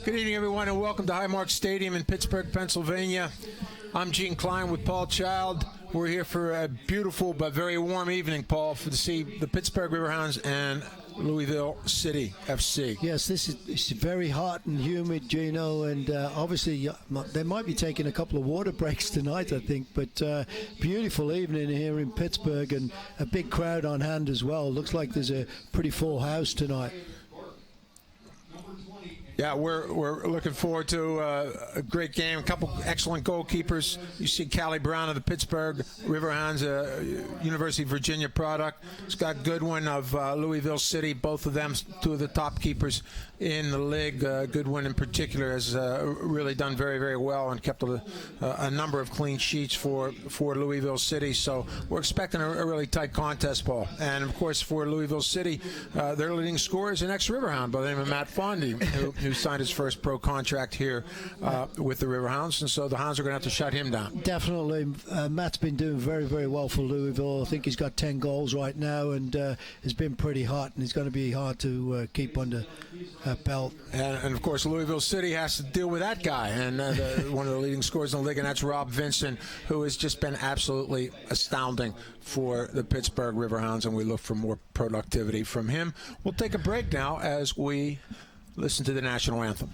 Good evening, everyone, and welcome to Highmark Stadium in Pittsburgh, Pennsylvania. I'm Gene Klein with Paul Child. We're here for a beautiful but very warm evening, Paul, to see the Pittsburgh Riverhounds and Louisville City FC. Yes, it's very hot and humid, Gino, and obviously they might be taking a couple of water breaks tonight, I think, but beautiful evening here in Pittsburgh and a big crowd on hand as well. Looks like there's a pretty full house tonight. Yeah, we're looking forward to a great game. A couple excellent goalkeepers. You see Callie Brown of the Pittsburgh Riverhounds, a University of Virginia product. Scott Goodwin of Louisville City, both of them two of the top keepers in the league. Goodwin in particular has really done very, very well and kept a number of clean sheets for Louisville City. So we're expecting a really tight contest, Paul. And, of course, for Louisville City, their leading scorer is an ex-Riverhound by the name of Matt Fondy, who signed his first pro contract here with the Riverhounds, and so the Hounds are going to have to shut him down. Definitely. Matt's been doing very, very well for Louisville. I think he's got 10 goals right now and has been pretty hot, and it's going to be hard to keep under belt. And, of course, Louisville City has to deal with that guy, and one of the leading scorers in the league, and that's Rob Vincent, who has just been absolutely astounding for the Pittsburgh Riverhounds, and we look for more productivity from him. We'll take a break now as we listen to the national anthem.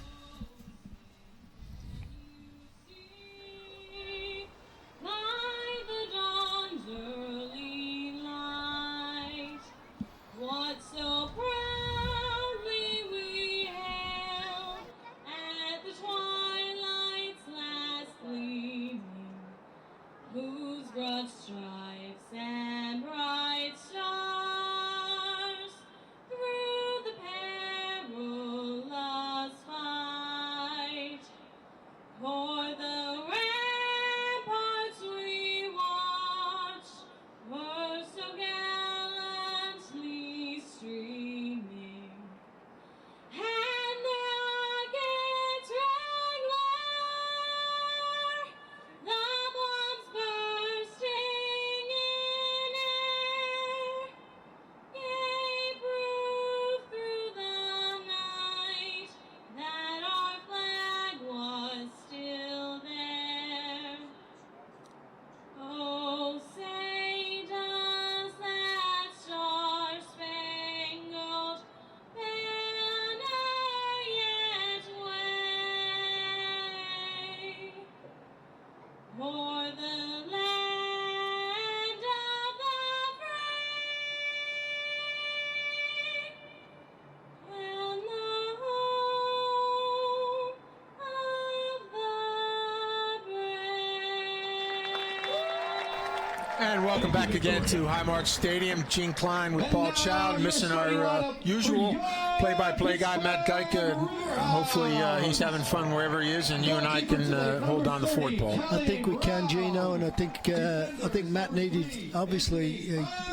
And welcome back again to Highmark Stadium. Gene Klein with Paul Child, missing our usual play-by-play guy, Matt Geica. Hopefully he's having fun wherever he is, and you and I can hold on the fort, Paul. I think we can, Gino, and I think Matt needed, obviously,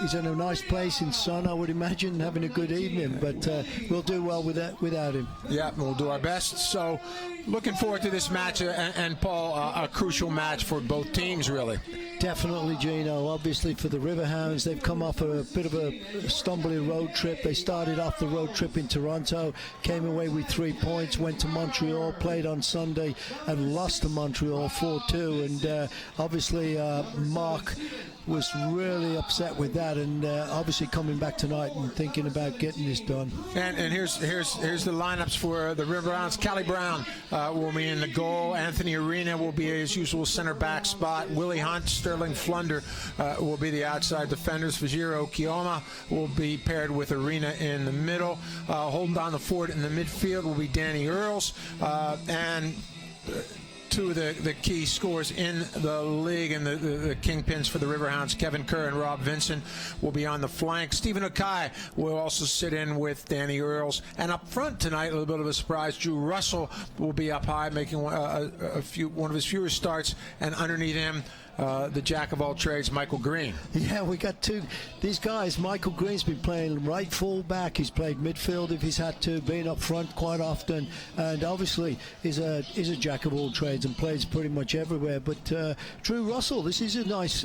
he's in a nice place in sun, I would imagine, having a good evening, but we'll do well without him. Yeah, we'll do our best. So looking forward to this match, and Paul, a crucial match for both teams, really. Definitely, Gino. Obviously, for the Riverhounds, they've come off a bit of a stumbling road trip. They started off the road trip in Toronto, came away with 3 points, went to Montreal, played on Sunday, and lost to Montreal 4-2. And obviously, Mark was really upset with that, and obviously coming back tonight and thinking about getting this done. And here's the lineups for the Riverhounds. Callie Brown will be in the goal. Anthony Arena will be his usual center back spot. Willie Hunt, Sterling Flunder will be the outside defenders. Fajiro Kioma will be paired with Arena in the middle. Holding down the fort in the midfield will be Danny Earls. And two of the key scorers in the league and the kingpins for the Riverhounds, Kevin Kerr and Rob Vincent, will be on the flank. Stephen Okai will also sit in with Danny Earls. And up front tonight, a little bit of a surprise, Drew Russell will be up high, making one of his fewer starts. And underneath him, the jack of all trades, Michael Green. Yeah, we got these guys. Michael Green's been playing right full back. He's played midfield if he's had to, been up front quite often, and obviously is a jack of all trades and plays pretty much everywhere. But Drew Russell, this is a nice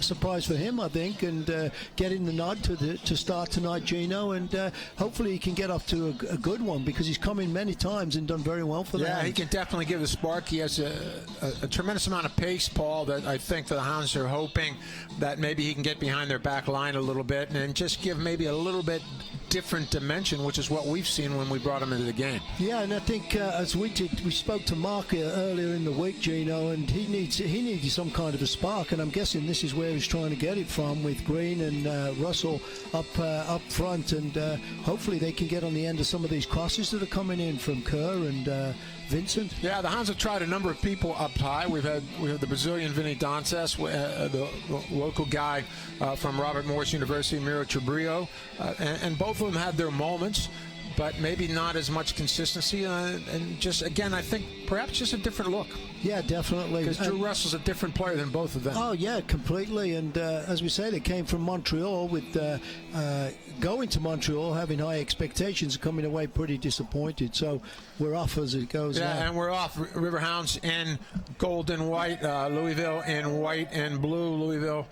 surprise for him, I think, and getting the nod to start tonight, Gino, and hopefully he can get off to a good one, because he's come in many times and done very well for them. Yeah, he can definitely give a spark. He has a tremendous amount of pace, Paul, that I think the Hounds are hoping that maybe he can get behind their back line a little bit and just give maybe a little bit different dimension, which is what we've seen when we brought him into the game. Yeah, and I think as we spoke to Mark earlier in the week, Gino, and he needed some kind of a spark, and I'm guessing this is where he's trying to get it from, with Green and Russell up front, and hopefully they can get on the end of some of these crosses that are coming in from Kerr and Vincent. Yeah, the Hounds have tried a number of people up high. We have the Brazilian Vinny Dantas, the local guy from Robert Morris University, Miro Trebrio, and both of them had their moments, but maybe not as much consistency. And just, again, I think perhaps just a different look. Yeah, definitely. Because Drew Russell's a different player than both of them. Oh, yeah, completely. And as we say, they came from Montreal with going to Montreal, having high expectations, coming away pretty disappointed. So we're off as it goes. Yeah, now. and we're off. Riverhounds in gold and white, Louisville in white and blue. Louisville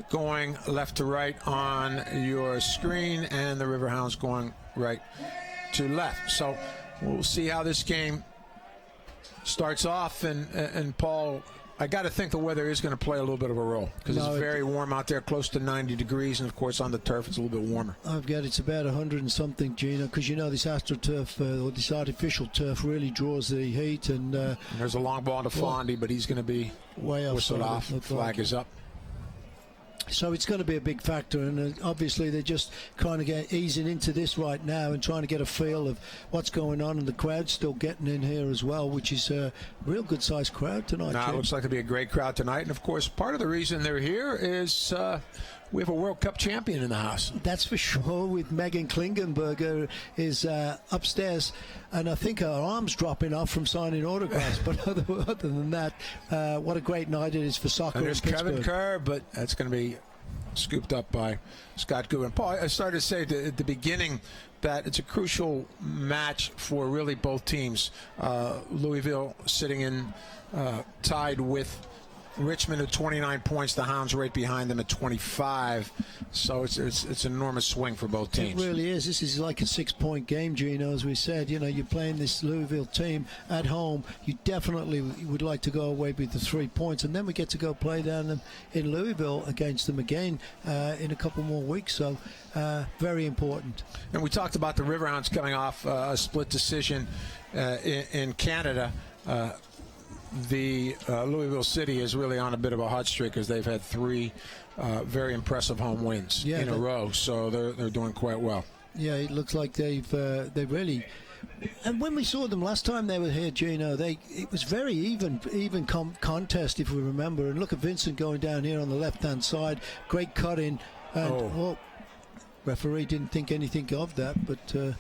going left to right on your screen, and the Riverhounds going right to left. So we'll see how this game starts off, and Paul, I got to think the weather is going to play a little bit of a role, because it's very warm out there, close to 90 degrees, and of course on the turf it's a little bit warmer. I've got it's about 100 and something, Gino, because you know this AstroTurf or this artificial turf really draws the heat, and there's a long ball to Fondy, but he's going to be way whistled off. Flag is up. So it's going to be a big factor, and obviously they're just kind of easing into this right now and trying to get a feel of what's going on, and the crowd's still getting in here as well, which is a real good-sized crowd tonight. It looks like it'll be a great crowd tonight, and of course part of the reason they're here is we have a World Cup champion in the house. That's for sure, with Megan Klingenberger is upstairs, and I think her arm's dropping off from signing autographs. But other than that, what a great night it is for soccer. And there's in Pittsburgh. Kevin Kerr, but that's going to be scooped up by Scott Goodwin. Paul, I started to say at the beginning that it's a crucial match for really both teams. Louisville sitting in tied with Richmond at 29 points, the Hounds right behind them at 25. So it's an enormous swing for both teams. It really is. This is like a 6-point game, Gino, as we said. You know, you're playing this Louisville team at home. You definitely would like to go away with the 3 points, and then we get to go play down in Louisville against them again in a couple more weeks. So very important. And we talked about the Riverhounds coming off a split decision in Canada. The Louisville City is really on a bit of a hot streak, as they've had 3 very impressive home wins in a row. So they're doing quite well. Yeah, it looks like they really. And when we saw them last time they were here, Gino, it was very even contest, if we remember. And look at Vincent going down here on the left-hand side, great cut in. And referee didn't think anything of that, but.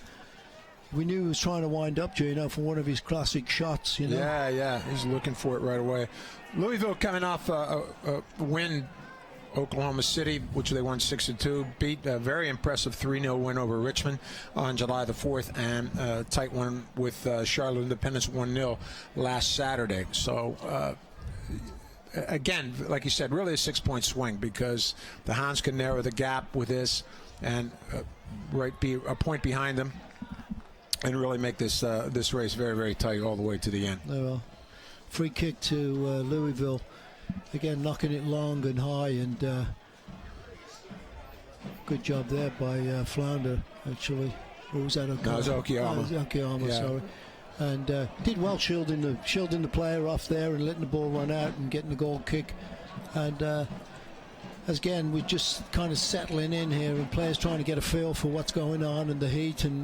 We knew he was trying to wind up, Gino, for one of his classic shots, you know. Yeah, he's looking for it right away. Louisville coming off a win, Oklahoma City, which they won 6-2, beat a very impressive 3-0 win over Richmond on July the 4th, and a tight one with Charlotte Independence 1-0 last Saturday. So, again, like you said, really a 6-point swing, because the Hounds can narrow the gap with this and be a point behind them, and really make this race very, very tight all the way to the end. Well, free kick to Louisville. Again, knocking it long and high, and good job there by Flounder, actually. Or was that Okiyama? No, it was Okiyama. Oh, it was Okiyama, yeah. Sorry. And did well shielding the player off there and letting the ball run out and getting the goal kick. And again, we're just kind of settling in here, and players trying to get a feel for what's going on, and the heat, and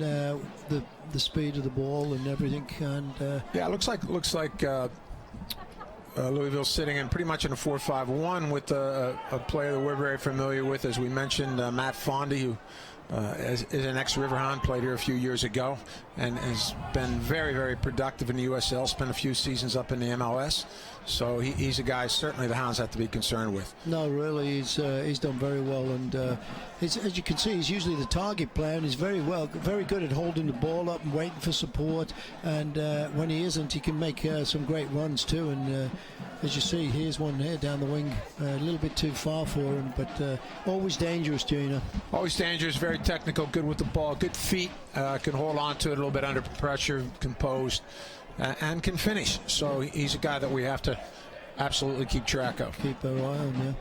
the speed of the ball and everything. And yeah, it looks like Louisville sitting in pretty much in a 4-5-1 with a player that we're very familiar with, as we mentioned, Matt Fondy, who is an ex-Riverhound, played here a few years ago, and has been very, very productive in the USL. Spent a few seasons up in the MLS, so he's a guy certainly the Hounds have to be concerned with. No, really, he's done very well, and as you can see, he's usually the target player, and he's very good at holding the ball up and waiting for support. And when he isn't, he can make some great runs too. And as you see, here's one here down the wing, a little bit too far for him, but always dangerous, Gino. Always dangerous, very technical, good with the ball, good feet, can hold on to it a little bit under pressure, composed, and can finish. So he's a guy that we have to absolutely keep track of. Keep our eye on, yeah.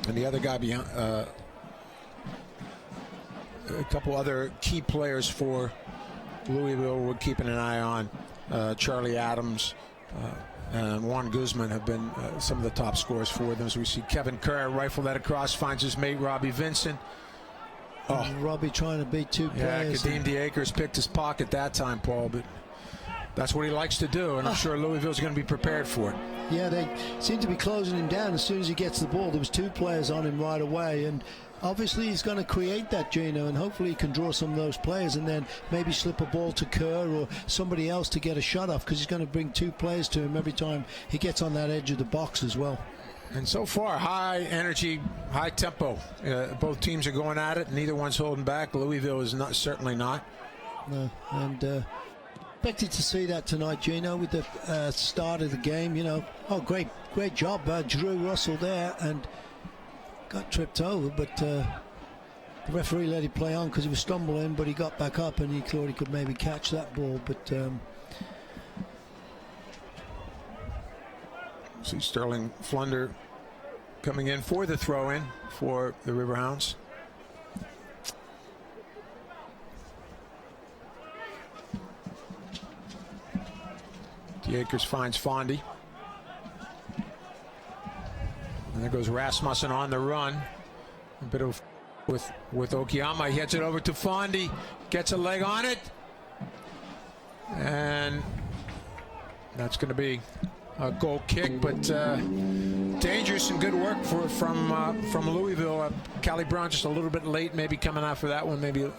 And the other guy behind, a couple other key players for Louisville we're keeping an eye on. Charlie Adams and Juan Guzman have been some of the top scorers for them. As we see Kevin Kerr rifle that across, finds his mate Robbie Vincent. Oh, Robbie trying to beat two players. Kadeem DeAkers picked his pocket that time, Paul, but that's what he likes to do, and I'm sure Louisville's going to be prepared for it. Yeah, they seem to be closing him down as soon as he gets the ball. There was two players on him right away, and obviously he's going to create that, Gino, and hopefully he can draw some of those players and then maybe slip a ball to Kerr or somebody else to get a shot off, because he's going to bring two players to him every time he gets on that edge of the box as well. And so far, high energy, high tempo. Both teams are going at it. Neither one's holding back. Louisville is certainly not. No, and expected to see that tonight, Gino, with the start of the game. You know, great job, Drew Russell there, and got tripped over, but the referee let him play on because he was stumbling, but he got back up and he thought he could maybe catch that ball, but. See Sterling Flunder coming in for the throw-in for the Riverhounds. DeAkers finds Fondy. And there goes Rasmussen on the run. A bit of with Okiyama. He heads it over to Fondy. Gets a leg on it. And that's going to be a goal kick, but dangerous and good work from Louisville. Callie Brown just a little bit late, maybe coming out for that one, maybe,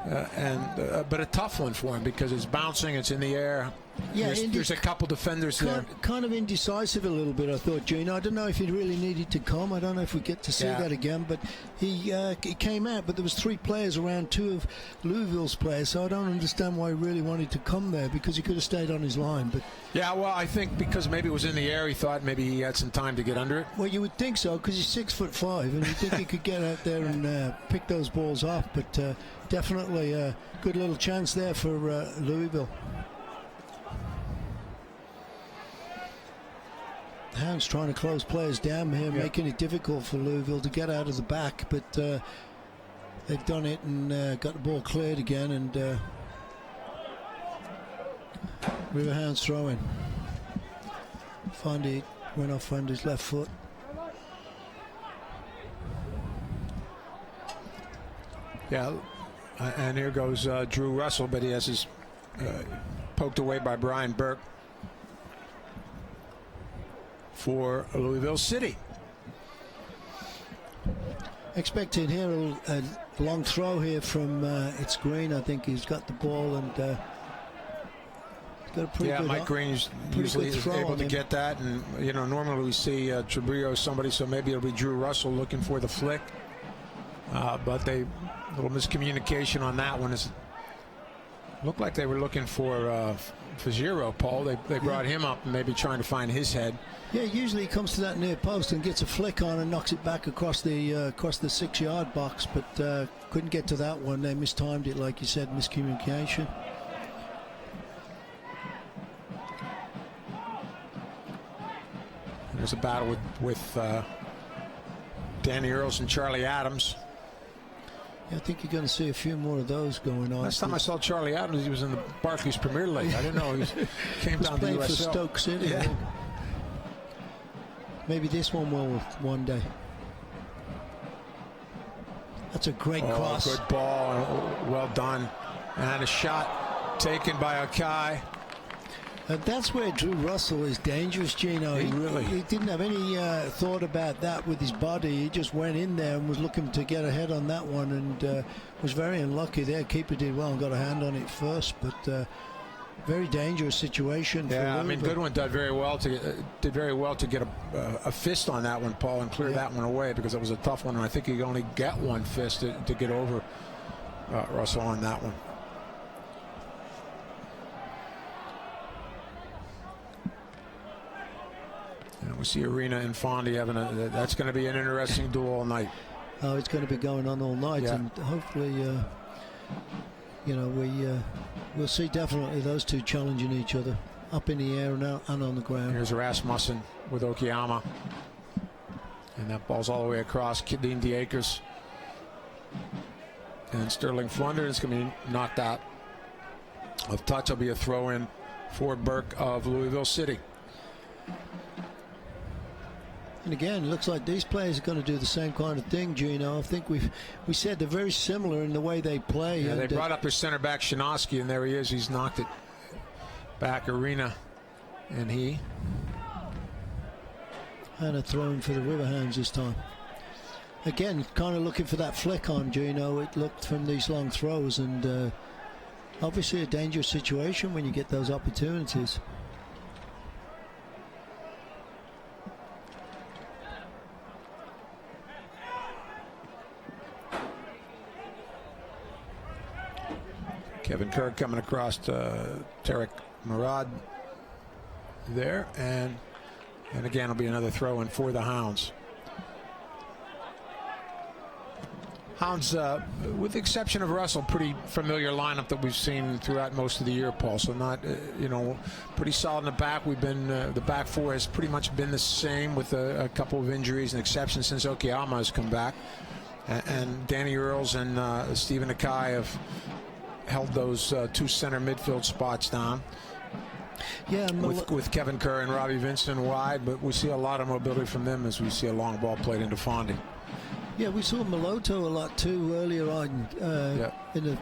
but a tough one for him because it's bouncing, it's in the air. Yeah, there's a couple defenders there. Kind of indecisive a little bit, I thought, Gino. I don't know if he really needed to come. I don't know if we get to see that again, but he came out, but there was three players around two of Louisville's players, so I don't understand why he really wanted to come there, because he could have stayed on his line. But yeah, well, I think because maybe it was in the air, he thought maybe he had some time to get under it. Well, you would think so, because he's 6'5", and you think he could get out there and pick those balls off, but definitely a good little chance there for Louisville. Hounds trying to close players down here, making it difficult for Louisville to get out of the back, but they've done it and got the ball cleared again, and Riverhounds throwing. Fondy went off Fondy's left foot. Yeah, and here goes Drew Russell, but he has his poked away by Brian Burke for Louisville City. Expecting here a long throw here from it's Green. I think he's got the ball and got a pretty good. Mike Green usually is able to get that, and you know normally we see Trebrio somebody, so maybe it'll be Drew Russell looking for the flick, but a little miscommunication on that one. Looked like they were looking for Zero, Paul. They brought him up, maybe trying to find his head. Yeah, usually he comes to that near post and gets a flick on and knocks it back across the 6-yard box, but couldn't get to that one. They mistimed it, like you said, miscommunication. There's a battle with Danny Earls and Charlie Adams. Yeah, I think you're going to see a few more of those going on. Last time I saw Charlie Adams, he was in the Barclays Premier League. I didn't know he came down to the USL. For Stoke City. Yeah. Maybe this one will one day. That's a great cross. Good ball. Well done. And a shot taken by Akai. And that's where Drew Russell is dangerous, Gino. He didn't have any thought about that with his body. He just went in there and was looking to get ahead on that one, and was very unlucky there. Keeper did well and got a hand on it first, but very dangerous situation. Yeah, for I mean, Goodwin did very well to get a fist on that one, Paul, and clear that one away, because it was a tough one. And I think he could only get one fist to get over Russell on that one. And we see Arena and Fondy having that's going to be an interesting duel all night. Oh, it's going to be going on all night, and hopefully, you know, we'll see definitely those two challenging each other up in the air and on the ground. Here's Rasmussen with Okayama, and that ball's all the way across. Kadeem DeAkers and Sterling Flunder is going to be knocked out of touch. Will be a throw in for Burke of Louisville City. And again, it looks like these players are going to do the same kind of thing, Gino. I think we said they're very similar in the way they play. Yeah, and they brought up their center back Shinosky, and there he is. He's knocked it back. Arena, and a throw in for the Riverhounds this time. Again, kind of looking for that flick on, Gino. It looked from these long throws, and obviously a dangerous situation when you get those opportunities. Kevin Kerr coming across to Tarek Murad there, and again it'll be another throw in for the Hounds. Hounds, with the exception of Russell, pretty familiar lineup that we've seen throughout most of the year, Paul. So not, you know, pretty solid in the back. We've been the back four has pretty much been the same, with a couple of injuries and exceptions since Okayama has come back, and Danny Earls and Stephen Akai have held those two center midfield spots down. Yeah, with Kevin Kerr and Robbie Vincent wide, but we see a lot of mobility from them as we see a long ball played into Fondy. Yeah, we saw Maloto a lot too earlier on. In the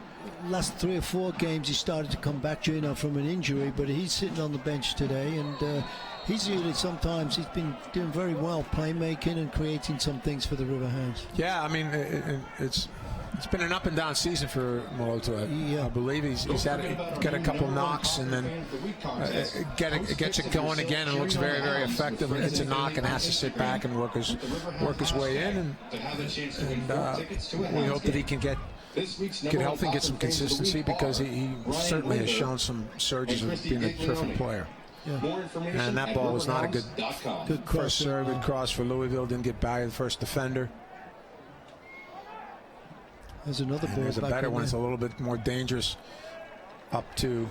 last 3 or 4 games, he started to come back, you know, from an injury, but he's sitting on the bench today, and he's been doing very well playmaking and creating some things for the Riverhounds. Yeah, I mean, it's been an up and down season for Maloto. I believe he's got a couple knocks, and then gets it going again and looks very, very effective, and hits a knock and has to sit back and work his way in, and we hope that he can get healthy and get some consistency, because he certainly has shown some surges of being a terrific player. Yeah. And that ball was not a good cross serve, good cross for Louisville. Didn't get by the first defender. There's another ball. There's a better one. It's a little bit more dangerous. Up to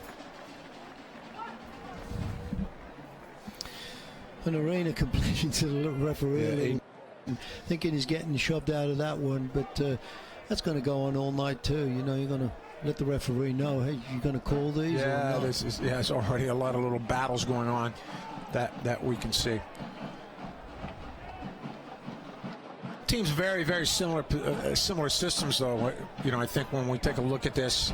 an Arena complaining to the referee, thinking he's getting shoved out of that one, but that's going to go on all night too. You know, you're going to let the referee know, hey, you're going to call these. Yeah, there's already a lot of little battles going on that we can see. Teams very, very similar systems, though. You know, I think when we take a look at this,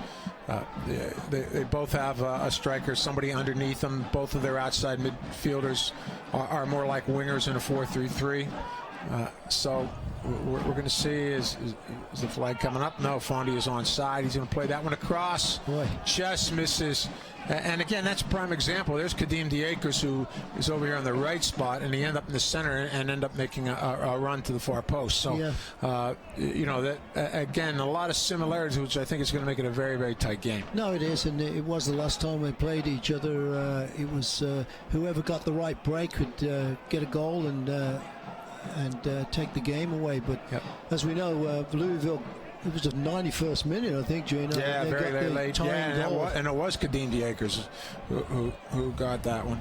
they both have a striker, somebody underneath them. Both of their outside midfielders are more like wingers in a 4-3-3. So we're going to see is the flag coming up? No, Fondy is onside. He's going to play that one across. Boy. Just misses. And again, that's a prime example. There's Kadeem DeAkers, who is over here on the right spot, and he end up in the center and end up making a run to the far post. So, you know, that again, a lot of similarities, which I think is going to make it a very, very tight game. No, it is, and it was the last time they played each other. It was whoever got the right break could get a goal and take the game away. But as we know, Louisville, it was the 91st minute, I think, Gino. Yeah, very late. Yeah, and it was Kadeem DeAkers who got that one.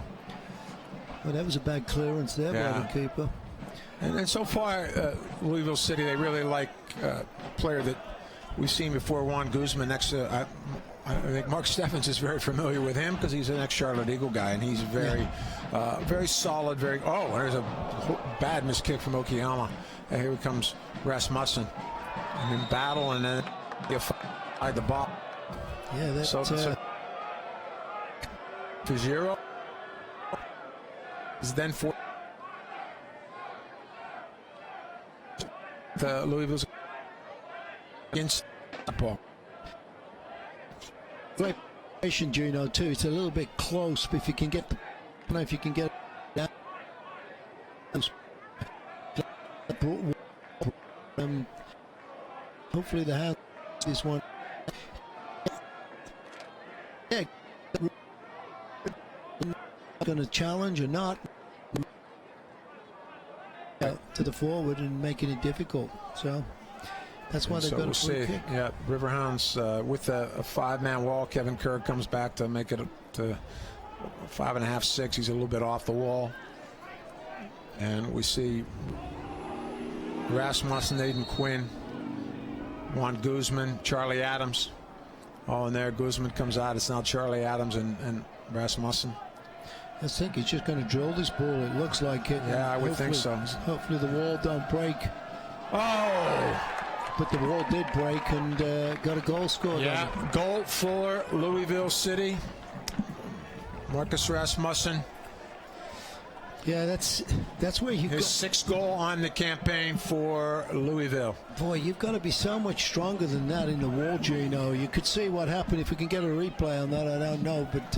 Well, that was a bad clearance there by the keeper. And so far, Louisville City, they really like a player that we've seen before, Juan Guzman. Next to, I think Mark Steffens is very familiar with him, because he's an ex-Charlotte Eagle guy, and he's very, very solid. There's a bad missed kick from Okayama. And here comes Rasmussen. And in battle, and then the ball. Yeah, that's to 0. then for the Louisville's against the ball. Great patient, Gino, too. It's a little bit close, but if you can get the, I don't know if you can get that. Hopefully the house this one. Yeah, going to challenge or not to the forward and making it difficult. So that's why they've got a free kick. Yeah, Riverhounds with a 5-man wall. Kevin Kerr comes back to make it to 5.5, 6. He's a little bit off the wall. And we see Rasmussen, Aiden Quinn, Juan Guzman, Charlie Adams. All in there. Guzman comes out. It's now Charlie Adams and Rasmussen. I think he's just going to drill this ball. It looks like it. Yeah, I would think so. Hopefully the wall don't break. Oh! But the wall did break and got a goal scored. Yeah, goal for Louisville City. Marcus Rasmussen. Yeah, that's where you his 6th goal on the campaign for Louisville. Boy, you've got to be so much stronger than that in the wall, Gino. You could see what happened. If we can get a replay on that, I don't know, but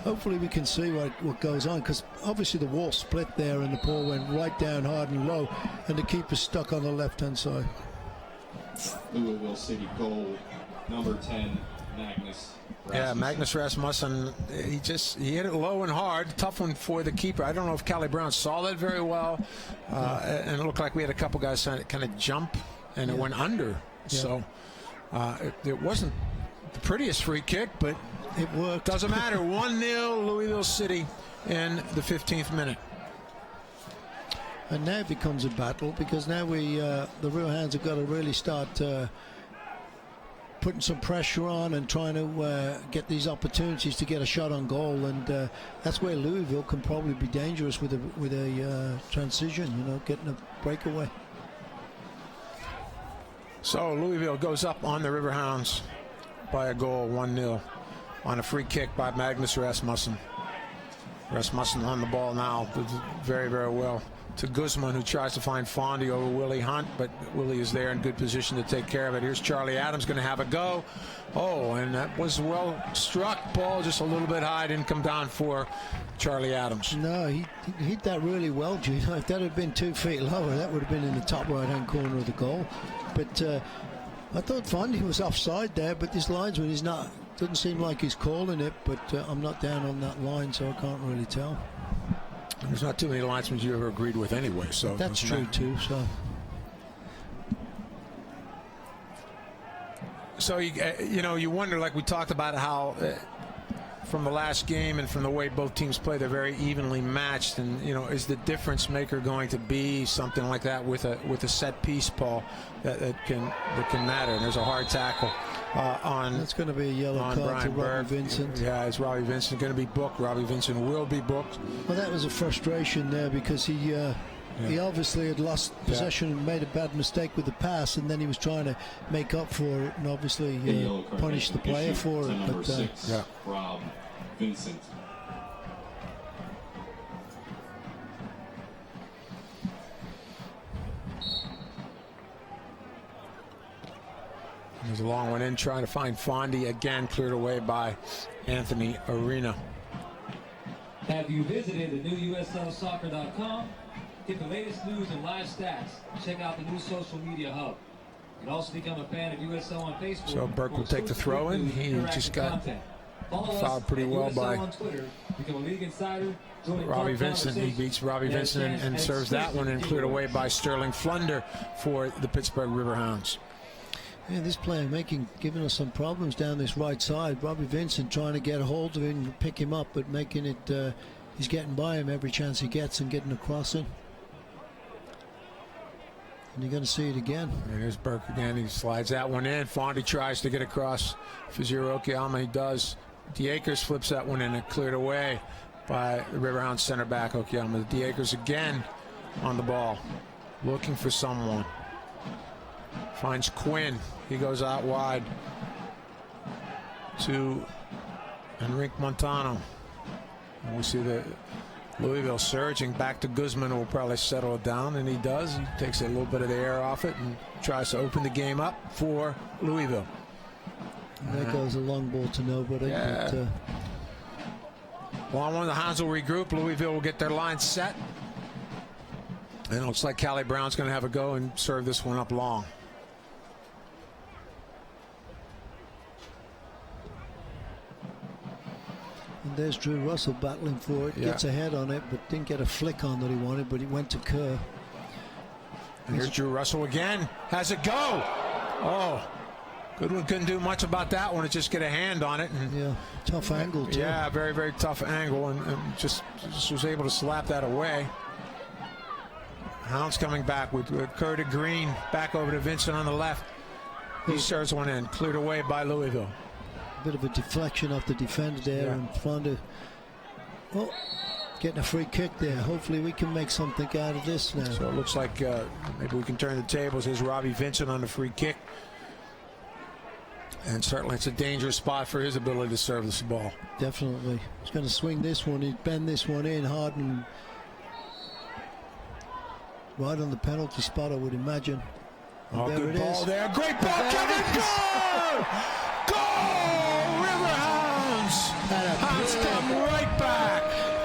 hopefully we can see what goes on, because obviously the wall split there and the ball went right down hard and low, and the keeper's stuck on the left-hand side. Louisville City goal, number 10, Magnus Rasmussen. Yeah, Magnus Rasmussen, he hit it low and hard. Tough one for the keeper. I don't know if Callie Brown saw that very well. And it looked like we had a couple guys kind of jump, and it went under. Yeah. So it wasn't the prettiest free kick, but it worked. Doesn't matter. 1-0 Louisville City in the 15th minute. And now it becomes a battle, because now the Riverhounds have got to really start putting some pressure on and trying to get these opportunities to get a shot on goal, and that's where Louisville can probably be dangerous with a transition, getting a breakaway. So Louisville goes up on the Riverhounds by a goal, 1-0, on a free kick by Magnus Rasmussen. Rasmussen on the ball now, very, very well to Guzman, who tries to find Fondy over Willie Hunt, but Willie is there in good position to take care of it. Here's Charlie Adams going to have a go. Oh, and that was well struck. Ball just a little bit high, didn't come down for Charlie Adams. No, he hit that really well, Gino. If that had been 2 feet lower, that would have been in the top right-hand corner of the goal. But I thought Fondy was offside there, but this linesman is not. Doesn't seem like he's calling it, but I'm not down on that line, so I can't really tell. There's not too many linesmen you ever agreed with anyway, so that's true too. So you wonder, like we talked about, how from the last game and from the way both teams play, they're very evenly matched, and is the difference maker going to be something like that with a set piece, Paul, that can matter? And there's a hard tackle on. That's going to be a yellow card Brian to Robbie Burke. Vincent. Yeah, is Robbie Vincent going to be booked? Robbie Vincent will be booked. Well, that was a frustration there, because he obviously had lost possession and made a bad mistake with the pass, and then he was trying to make up for it, and obviously punish the player for it. But 6, Rob Vincent. There's a long one in, trying to find Fondy, again cleared away by Anthony Arena. Have you visited the new USLsoccer.com? Get the latest news and live stats. Check out the new social media hub. You can also become a fan of USL on Facebook. So Burke will take the throw in. He just got fouled pretty well by Robbie Vincent. He beats Robbie Vincent and serves that one, and cleared away by Sterling Flunder for the Pittsburgh Riverhounds. Yeah, this player giving us some problems down this right side. Robbie Vincent trying to get a hold of him, pick him up, but making it, he's getting by him every chance he gets and getting a crossing. And you're going to see it again. There's Burke again. He slides that one in. Fondy tries to get across Fazir Okiyama. He does. DeAkers flips that one in and cleared away by the Riverhounds center back Okiyama. DeAkers again on the ball, looking for someone. Finds Quinn. He goes out wide to Enrique Montano. And we see the Louisville surging back to Guzman, will probably settle it down, and he does. He takes a little bit of the air off it and tries to open the game up for Louisville. And there goes a long ball to nobody. Yeah. But, well, when the Hounds will regroup, Louisville will get their line set. And it looks like Callie Brown's going to have a go and serve this one up long. and there's Drew Russell battling for it. Yeah. Gets ahead on it, but didn't get a flick on that he wanted, but it went to Kerr. And here's Drew Russell again. Has a go. Oh, Goodwin couldn't do much about that one. It just get a hand on it. And Yeah, tough angle too. yeah, very, very tough angle, and just was able to slap that away. Hounds coming back with Kerr to Green, back over to Vincent on the left. He serves one in, cleared away by Louisville. Bit of a deflection off the defender there, Yeah. and Fonda, oh, getting a free kick there. Hopefully we can make something out of this now. So it looks like maybe we can turn the tables. Here's Robbie Vincent on the free kick. And certainly it's a dangerous spot for his ability to serve this ball. Definitely. He's going to swing this one. He'd bend this one in hard and right on the penalty spot, I would imagine. And Oh, there good it ball is. there. Great ball, There Kevin. it is. Goal! Goal! Riverhounds! Hounds come right back.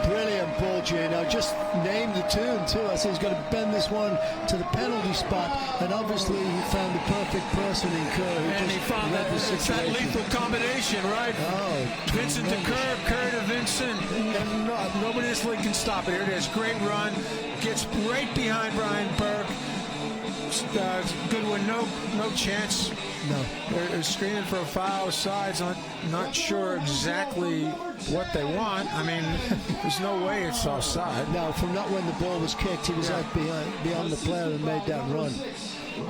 Brilliant ball, Gino. Just named the tune too. I said he's going to bend this one to the penalty spot, and obviously he found the perfect person in Kerr. And he found that it's that lethal combination, right? Oh, Vincent to tremendous. Kerr, Kerr to Vincent, and nobody in this league can stop it. Here it is, great run, gets right behind Brian Burke. Goodwin, no chance. No. They're screaming for a foul. Sides not sure exactly what they want. I mean, there's no way it's offside. No, from not when the ball was kicked, he was out beyond the player and made that run.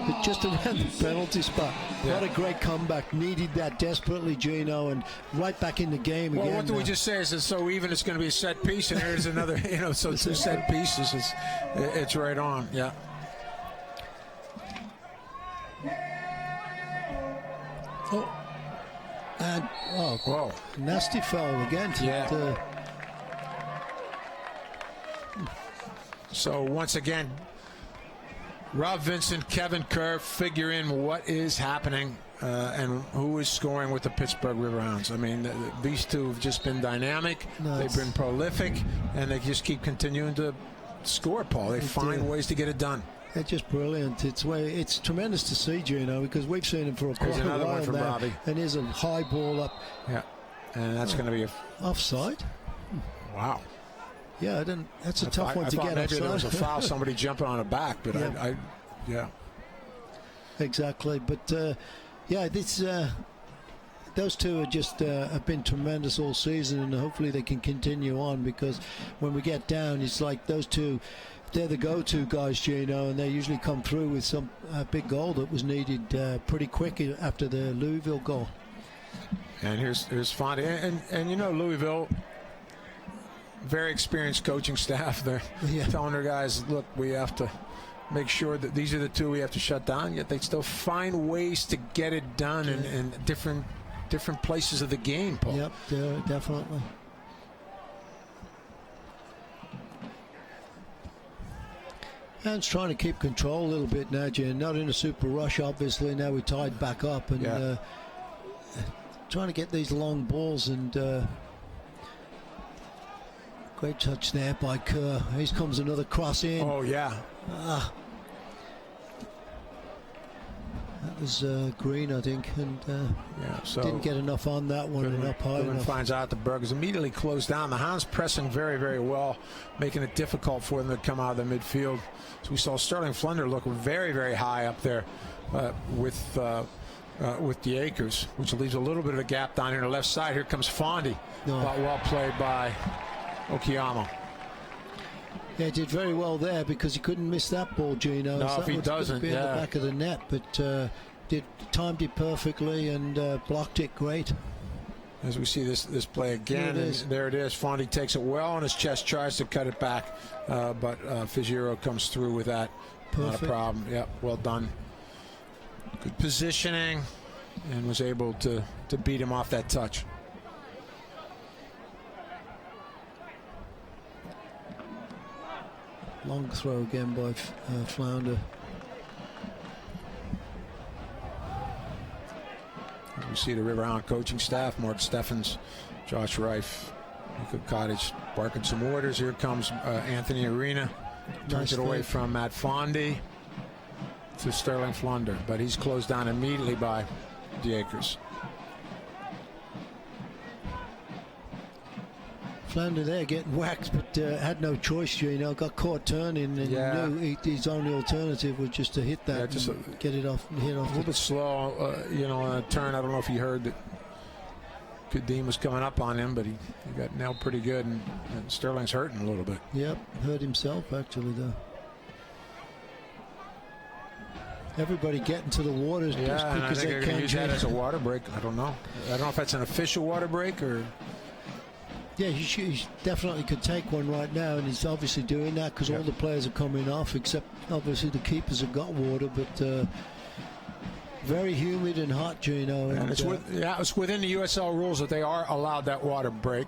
But just around the penalty spot. Yeah. What a great comeback. Needed that desperately, Gino, and right back in the game again. Well, what do we now. just say? Is it's so even it's going to be a set piece, and there's another, so two set pieces. It's right on. Yeah. Oh, and Whoa. nasty foul again. Yeah. So once again, Rob Vincent, Kevin Kerr figure in what is happening and who is scoring with the Pittsburgh Riverhounds. I mean, these two have just been dynamic. No, They've been prolific, and they just keep continuing to score, Paul. They find do. ways to get it done. They're just brilliant. It's tremendous to see, Gino, because we've seen him for quite Here's a another one while from now. Robbie. And there's a high ball up Yeah. And that's going to be a offside. wow. Yeah, that's a tough one I to thought get maybe there was a offside. foul, somebody jumping on a back, but Yeah. yeah. Exactly, but those two are just have been tremendous all season, and hopefully they can continue on, because when we get down, it's like those two, they're the go-to guys, Gino, and they usually come through with some big goal that was needed pretty quick after the Louisville goal. And here's Fonda, and Louisville, very experienced coaching staff. They're telling their guys, look, we have to make sure that these are the two we have to shut down, yet they still find ways to get it done in different places of the game, Paul. Yep, definitely. And it's trying to keep control a little bit now, Jen. Not in a super rush, obviously. Now we're tied back up, and trying to get these long balls, and great touch there by Kerr. Here comes another cross in. Oh, yeah. That was Green, I think, and So didn't get enough on that one and up high Goodwin enough. finds out the Burgers immediately closed down. The Hounds pressing very, very well, making it difficult for them to come out of the midfield. So we saw Sterling Flunder look very, very high up there with the Akers, which leaves a little bit of a gap down here on the left side. Here comes Fondy. No. Well played by Okiyama. Yeah, did very well there, because he couldn't miss that ball, Gino. No, So if that he was gonna doesn't, be in the yeah. back of the net, but timed it perfectly and blocked it great. As we see this play again, There it is. and there it is. Fondy takes it well on his chest, tries to cut it back, but Figueroa comes through with that. Not a Perfect. problem. Yep, well done. Good positioning, and was able to beat him off that touch. Long throw again by Flounder. We see the Riverhound coaching staff: Mark Steffens, Josh Reif, Nico Cottage barking some orders. Here comes Anthony Arena. Turns it away from Matt Fondy to Sterling Flunder, but he's closed down immediately by DeAkers. Flounder there getting whacked, but had no choice, got caught turning, and knew his only alternative was just to hit that, get it off, hit off. A little bit slow, on a turn. I don't know if he heard that Kadeem was coming up on him, but he got nailed pretty good, and Sterling's hurting a little bit. Yep, hurt himself actually though. Everybody getting to the water as quick and I as think they they're can. going to use that as a water break. I don't know if that's an official water break or. Yeah, he definitely could take one right now, and he's obviously doing that because all the players are coming off, except obviously the keepers have got water, but very humid and hot, Gino. And it's within the USL rules that they are allowed that water break.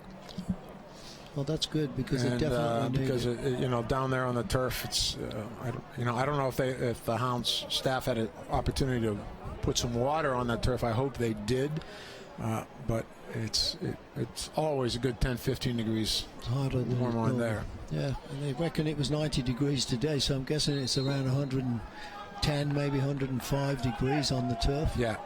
Well, that's good because they definitely need it. Down there on the turf, it's I don't know if the Hounds staff had an opportunity to put some water on that turf. I hope they did, but it's always a good 10-15 degrees harder than warm on there. Yeah, and they reckon it was 90 degrees today, so I'm guessing it's around 110, maybe 105 degrees on the turf. Yeah.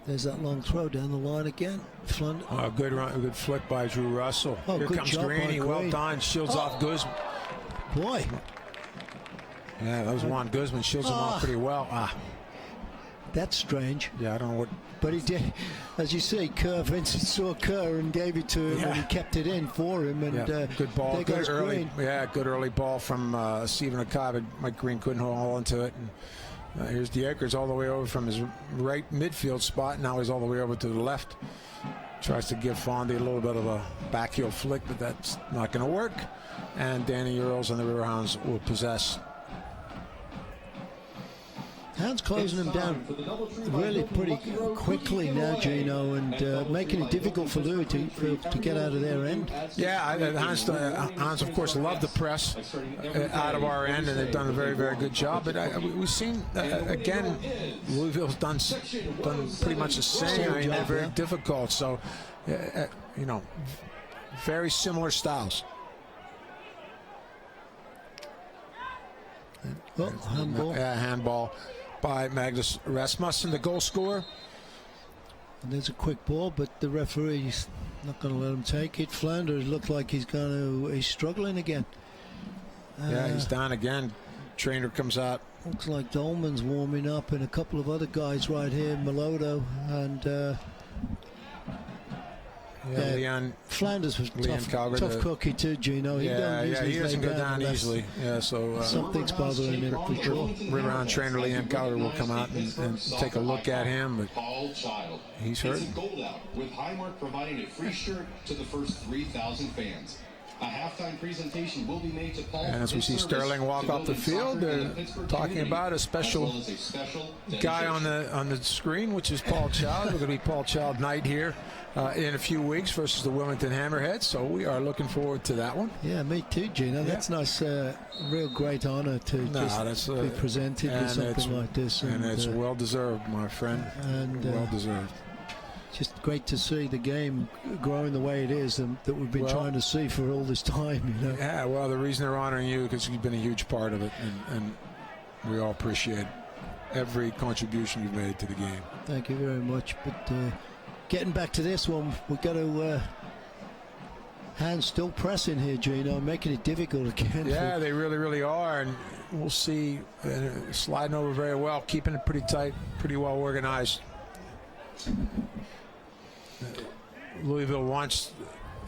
There's that long throw down the line again. Good flick by Drew Russell. Oh, Here comes Greeny. Well done. Shields off Guzman. Boy. Yeah, that was Juan Guzman. Shields him off pretty well. That's strange. Yeah, I don't know what. But he did, as you see, Vincent saw Kerr and gave it to him, and he kept it in for him. And good ball. There goes Good early. Green. Yeah, good early ball from Stephen Akabe. Mike Green couldn't hold on to it. And here's DeAkers all the way over from his right midfield spot. Now he's all the way over to the left. Tries to give Fondy a little bit of a backheel flick, but that's not going to work. And Danny Earls and the Riverhounds will possess. Hounds closing them down really pretty quickly now, Gino, and making it difficult for Louis to get out of their end. Yeah, Hounds of course love the press out of our end, and they've done a very, very good job. But we've seen again, Louisville's done pretty much the same. I mean, they're very difficult. So, very similar styles. Oh, handball. Yeah, handball by Magnus Rasmussen, the goal scorer. And there's a quick ball, but the referee's not going to let him take it. Flounder looked like he's struggling again. Yeah, he's down again. Trainer comes out. Looks like Dolman's warming up, and a couple of other guys right here, Melodo and Leon. Flanders was Calgary, tough cookie too, Gino. He doesn't go down easily. Yeah, so something's bothering him for sure. Riverhound trainer Leon Calgary will come out and take a look at him, but he's hurt. It's a gold out with Highmark providing a free shirt to the first 3,000 fans. A halftime presentation will be made to Paul. And as we see Sterling walk off the field, they're talking about a special guy on the screen, which is Paul Child. We're going to be Paul Child night here in a few weeks versus the Wilmington Hammerheads. So we are looking forward to that one. Yeah, me too, Gino. That's nice. Real great honor to be presented with something like this. And it's well deserved, my friend. And well deserved. Just great to see the game growing the way it is that we've been trying to see for all this time. Yeah, well, the reason they're honoring you because you've been a huge part of it, and we all appreciate every contribution you've made to the game. Thank you very much. But getting back to this one, we've got to hands still pressing here, Gino, making it difficult again. Yeah, they really, really are, and we'll see. Sliding over very well, keeping it pretty tight, pretty well organized. Louisville wants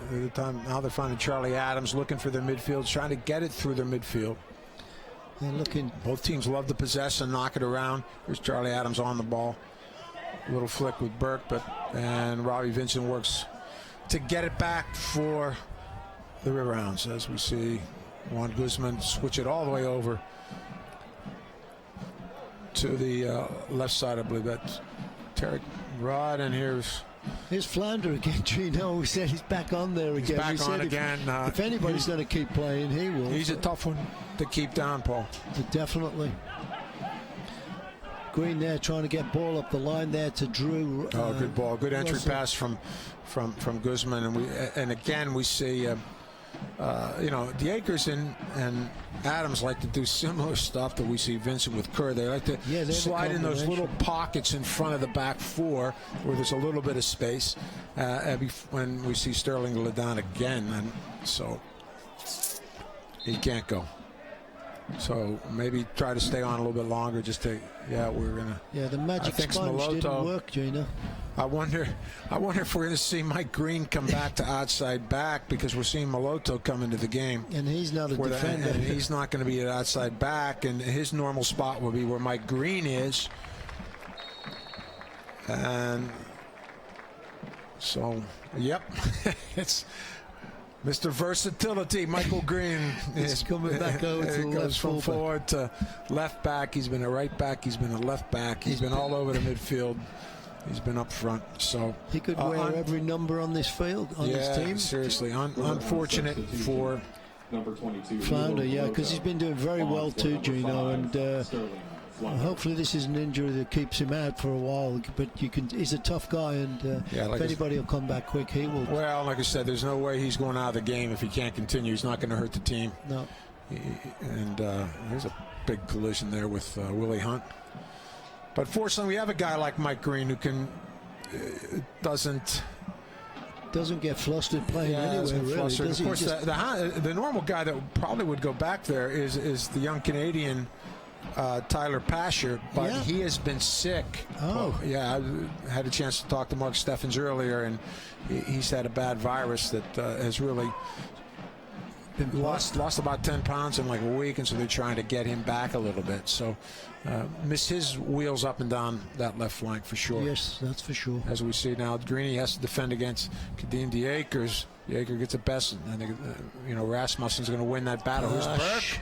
the time. Now they're finding Charlie Adams looking for their midfield, trying to get it through their midfield. Both teams love to possess and knock it around. Here's Charlie Adams on the ball. A little flick with Burke, and Robbie Vincent works to get it back for the Riverhounds. As we see Juan Guzman switch it all the way over to the left side. I believe that's Tarek Rod, and here's Here's Flounder again, Gino. We said he's back on there again. He's back we said on again. If anybody's going to keep playing, he will. He's a tough one to keep down, Paul. Definitely. Green there trying to get ball up the line there to Drew. Good ball. Good entry Russell. pass from Guzman. And again, we see, the Akers and Adams like to do similar stuff that we see Vincent with Kerr. They like to slide in those little pockets in front of the back four where there's a little bit of space. When we see Sterling Ledon again, and so he can't go. So maybe try to stay on a little bit longer. Just to we're gonna. Yeah, the magic sponge didn't work, Gina. I wonder if we're going to see Mike Green come back to outside back, because we're seeing Moloto come into the game. And he's not a defender. And he's not going to be at outside back, and his normal spot will be where Mike Green is. And so, yep, it's Mr. Versatility, Michael Green. He's coming back over to the left from forward to left back. He's been a right back. He's been a left back. He's been all over the midfield. He's been up front, so he could wear every number on this field, on this team. Seriously, unfortunate for number 22 Flounder, because he's been doing very well too, Gino, and hopefully this is an injury that keeps him out for a while. But he's a tough guy, and if anybody will come back quick, he will. Well, like I said, there's no way he's going out of the game if he can't continue. He's not going to hurt the team. No. And there's a big collision there with Willie Hunt. But fortunately, we have a guy like Mike Green who can doesn't get flustered playing anywhere, really. Of course, the normal guy that probably would go back there is the young Canadian Tyler Pasher, but he has been sick. Oh. Yeah, I had a chance to talk to Mark Steffens earlier, and he's had a bad virus that has really lost about 10 pounds in like a week, and so they're trying to get him back a little bit. So miss his wheels up and down that left flank for sure. Yes, that's for sure. As we see now, Greeny has to defend against Kadeem DeAkers. DeAker gets a best. I think Rasmussen's going to win that battle. Who's Burke?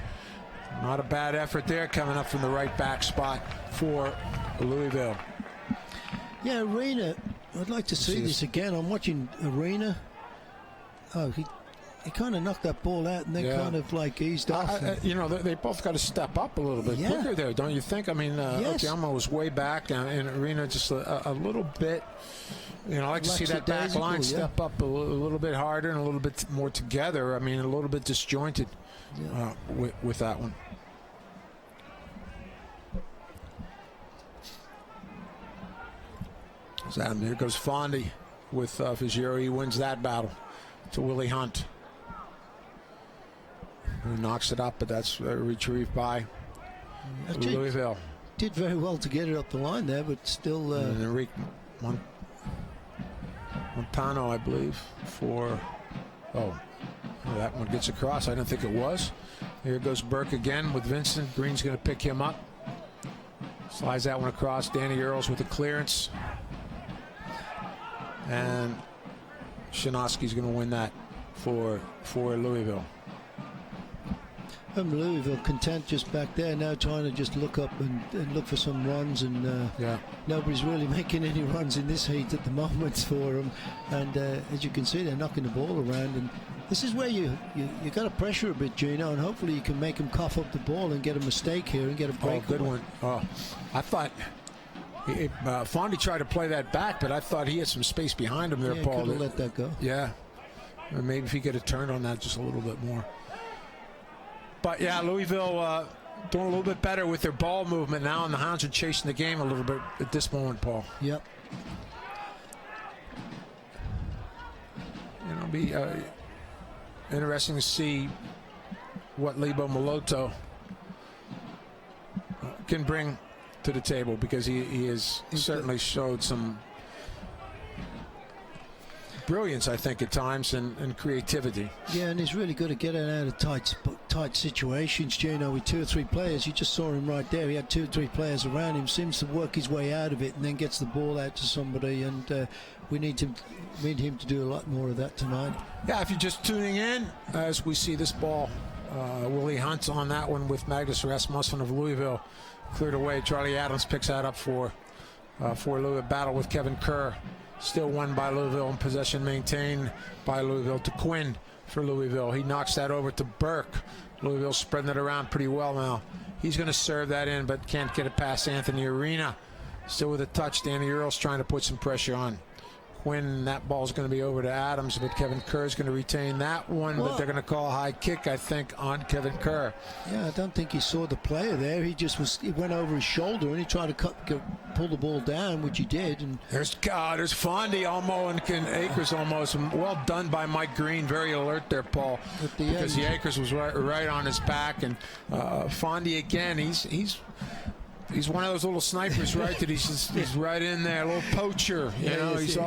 Not a bad effort there, coming up from the right back spot for Louisville. Yeah, Arena. I'd like to see this again. I'm watching Arena. Oh, he kind of knocked that ball out and then kind of like eased off. They both got to step up a little bit quicker there, don't you think? I mean, Okiyama was way back, and Arena just a little bit. I like to see that back line step up a little bit harder and a little bit more together. I mean, a little bit disjointed with that one. So here goes Fondy with Fajero. He wins that battle to Willie Hunt, who knocks it up, but that's retrieved by Louisville. Did very well to get it up the line there, but still. And Enrique Montano, I believe, for. Oh, that one gets across. I don't think it was. Here goes Burke again with Vincent. Green's going to pick him up. Slides that one across. Danny Earls with the clearance. And Shinosky's going to win that for Louisville. Louisville content just back there now, trying to just look up and look for some runs, and nobody's really making any runs in this heat at the moment for them. And as you can see, they're knocking the ball around, and this is where you got to pressure a bit, Gino, and hopefully you can make them cough up the ball and get a mistake here and get a break. Oh, good one. Oh, I thought Fondy tried to play that back, but I thought he had some space behind him there, Paul. Could have let that go. Yeah, or maybe if he could have turned on that just a little bit more. But yeah, Louisville doing a little bit better with their ball movement now, and the Hounds are chasing the game a little bit at this moment, Paul. Yep. It'll be interesting to see what Lebo Moloto can bring to the table, because he has certainly showed some brilliance, I think, at times, and creativity. Yeah, and he's really good at getting out of tight situations, Gino, with 2 or 3 players. You just saw him right there. He had 2 or 3 players around him, seems to work his way out of it, and then gets the ball out to somebody, and we need him to do a lot more of that tonight. Yeah, if you're just tuning in, as we see this ball, Willie Hunt on that one with Magnus Rasmussen of Louisville cleared away. Charlie Adams picks that up for Louisville. Battle with Kevin Kerr. Still won by Louisville, and possession maintained by Louisville to Quinn for Louisville. He knocks that over to Burke. Louisville spreading it around pretty well now. He's going to serve that in, but can't get it past Anthony Arena. Still with a touch. Danny Earle's trying to put some pressure on Quinn. That ball's going to be over to Adams, but Kevin Kerr's going to retain that one. But they're going to call a high kick, I think, on Kevin Kerr. Yeah, I don't think he saw the player there. He went over his shoulder and he tried to pull the ball down, which he did. And there's Fondy almost and Akers almost. Well done by Mike Green. Very alert there, Paul, because the Akers was right on his back, and Fondy again. He's one of those little snipers, right? That he's right in there, a little poacher. You know, he's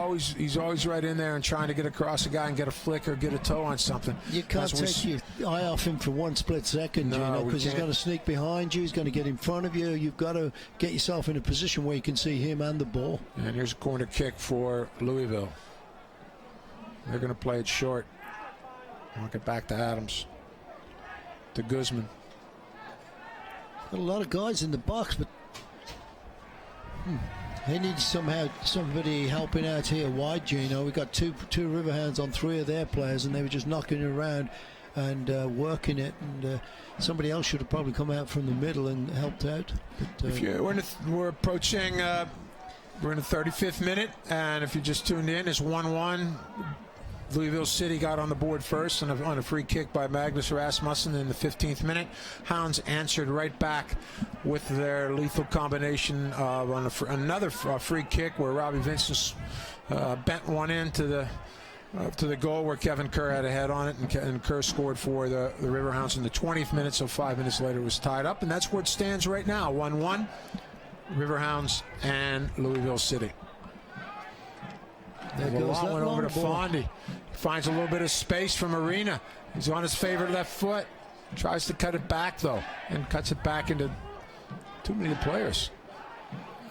always right in there and trying to get across a guy and get a flick or get a toe on something. You can't take your eye off him for one split second, because he's going to sneak behind you. He's going to get in front of you. You've got to get yourself in a position where you can see him and the ball. And here's a corner kick for Louisville. They're going to play it short. Knock it back to Adams. To Guzman. Got a lot of guys in the box, but they need somebody helping out here wide, Gino. We got two Riverhounds on 3 of their players, and they were just knocking it around and working it. And somebody else should have probably come out from the middle and helped out. But, we're approaching. We're in the 35th minute, and if you just tuned in, it's 1-1. Louisville City got on the board first on a free kick by Magnus Rasmussen in the 15th minute. Hounds answered right back with their lethal combination on another free kick where Robbie Vincent bent one in to the goal where Kevin Kerr had a head on it, and Kerr scored for the Riverhounds in the 20th minute. So 5 minutes later it was tied up, and that's where it stands right now, 1-1. Riverhounds and Louisville City. There goes that over to Fondy. Finds a little bit of space from Arena. He's on his favorite left foot. Tries to cut it back, though, and cuts it back into too many players.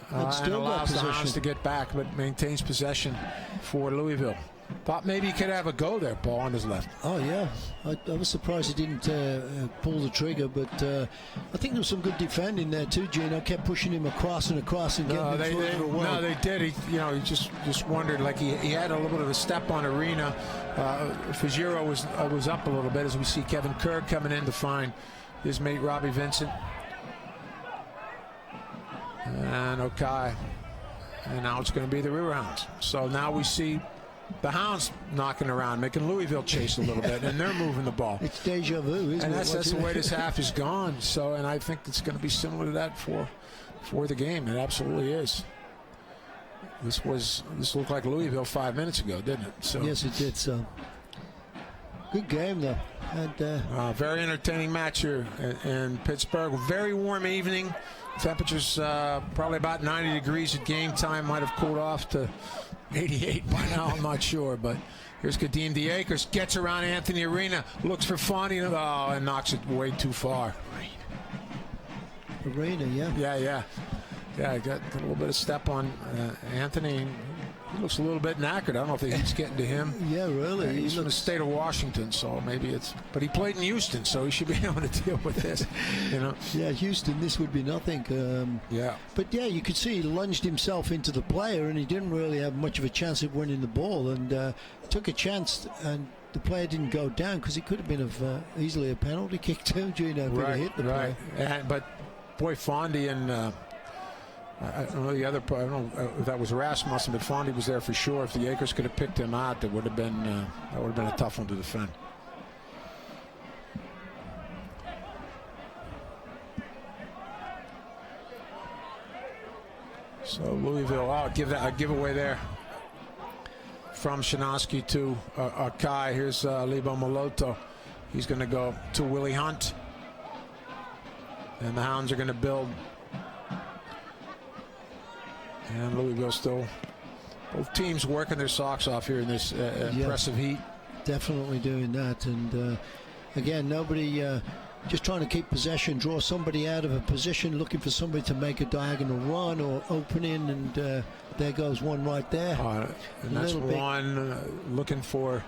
And allows the Hounds to get back, but maintains possession for Louisville. Thought maybe he could have a go there, Paul, on his left. Oh, yeah. I was surprised he didn't pull the trigger, but I think there was some good defending there, too, Gino. Kept pushing him across and getting him further away. No, they did. He just wondered, like he had a little bit of a step on Arena. Fajiro was up a little bit as we see Kevin Kerr coming in to find his mate Robbie Vincent. And Okai. And now it's going to be the Riverhounds. So now we see the Hounds knocking around, making Louisville chase a little bit, and they're moving the ball. It's deja vu, isn't it? And that's the way this half is gone. So, and I think it's going to be similar to that for the game. It absolutely is. This looked like Louisville 5 minutes ago, didn't it? So yes, it did. So good game though, and very entertaining match here in Pittsburgh. Very warm evening. Temperatures probably about 90 degrees at game time. Might have cooled off to 88 by now, I'm not sure, but here's Kadeem DeAkers, gets around Anthony Arena, looks for Fondy, and knocks it way too far. Arena, yeah. Yeah, got a little bit of step on Anthony. He looks a little bit knackered. I don't know if the heat's getting to him. Yeah, really. He's from the state of Washington, so maybe it's. But he played in Houston, so he should be able to deal with this. Yeah, Houston, this would be nothing. Yeah. But yeah, you could see he lunged himself into the player, and he didn't really have much of a chance of winning the ball, and took a chance, and the player didn't go down because it could have been easily a penalty kick too. Gino could have hit the player. But boy, Fondy and. I don't know the other. I don't know if that was Rasmussen, but Fondy was there for sure. If the Akers could have picked him out, that would have been a tough one to defend. So Louisville, give away there from Shinosky to Kai. Here's Lebo Moloto. He's going to go to Willie Hunt, and the Hounds are going to build. And Louisville still, both teams working their socks off here in this impressive heat. Definitely doing that. And again, nobody just trying to keep possession, draw somebody out of a position, looking for somebody to make a diagonal run or opening. And there goes one right there. And that's one looking for.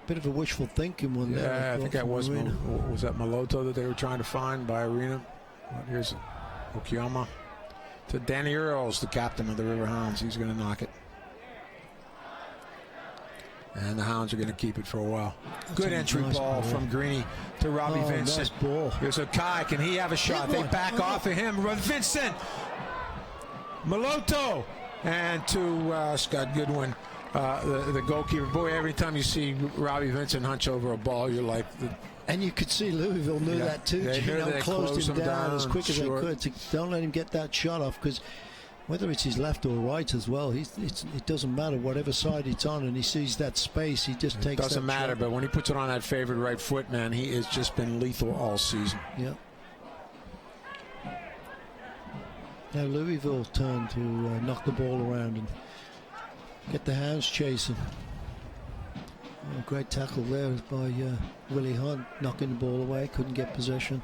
Bit of a wishful thinking one there. Yeah, I think that was that Moloto that they were trying to find by Arena. Here's Okiyama. To Danny Earls, the captain of the Riverhounds. He's going to knock it. And the Hounds are going to keep it for a while. Good entry nice ball from Greeny to Robbie Vincent. Nice ball. Here's a Kai. Can he have a shot? They back off of him. Vincent. Maloto. And to Scott Goodwin, the goalkeeper. Boy, every time you see Robbie Vincent hunch over a ball, you're like... And you could see Louisville knew that too. They knew they closed him down as quick as they sure. could. Don't let him get that shot off, because whether it's his left or right as well, it doesn't matter. Whatever side it's on, and he sees that space, he just takes. Doesn't matter, shot. but when he puts it on that favored right foot, man, he has just been lethal all season. Yeah. Now Louisville turn to knock the ball around and get the Hounds chasing. Oh, great tackle there by Willie Hunt, knocking the ball away, couldn't get possession.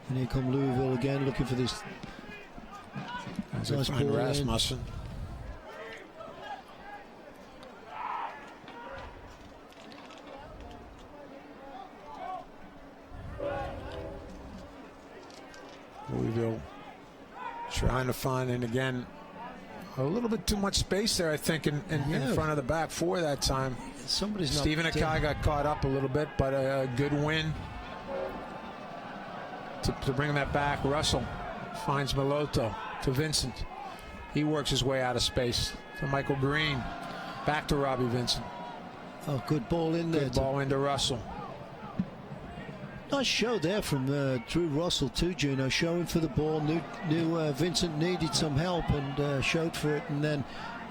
And here come Louisville again, looking for this nice ball in. Rasmussen. Louisville trying to find, and again, a little bit too much space there, I think, in front of the back four that time. Stephen Akai got caught up a little bit, but a good win to bring that back. Russell finds Maloto to Vincent. He works his way out of space to Michael Green. Back to Robbie Vincent. Oh, good ball in there. Good ball into Russell. Nice show there from Drew Russell too, Juno, showing for the ball. Knew Vincent needed some help and showed for it, and then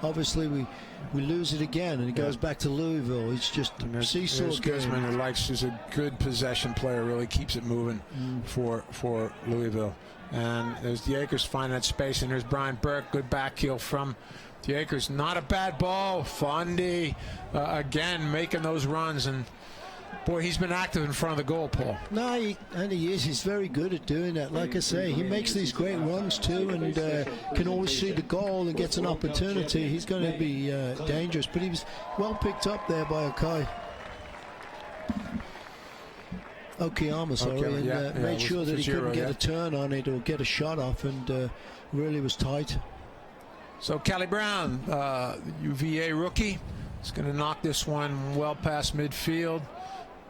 obviously we lose it again, and it goes back to Louisville. It's just seesaw game. Guzman, who is a good possession player, really keeps it moving for Louisville. And there's the Akers finding that space, and there's Brian Burke, good back heel from the Akers. Not a bad ball. Fundy again making those runs, and boy, he's been active in front of the goal, Paul. No, he is. He's very good at doing that. Like I say, he makes these great runs too, and can always see the goal and gets an opportunity. He's going to be dangerous, but he was well picked up there by Okai. Okayama, sorry, and made sure that he couldn't get a turn on it or get a shot off, and really was tight. So Callie Brown, UVA rookie, is going to knock this one well past midfield,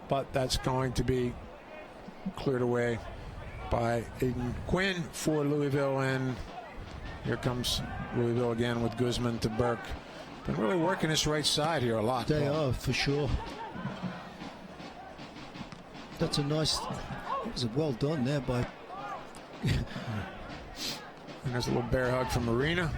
but that's going to be cleared away by Aiden Quinn for Louisville, and here comes Louisville again with Guzman to Burke. Been really working this right side here a lot. They are, for sure. That's a nice, it was well done there by... And there's a little bear hug from Marina.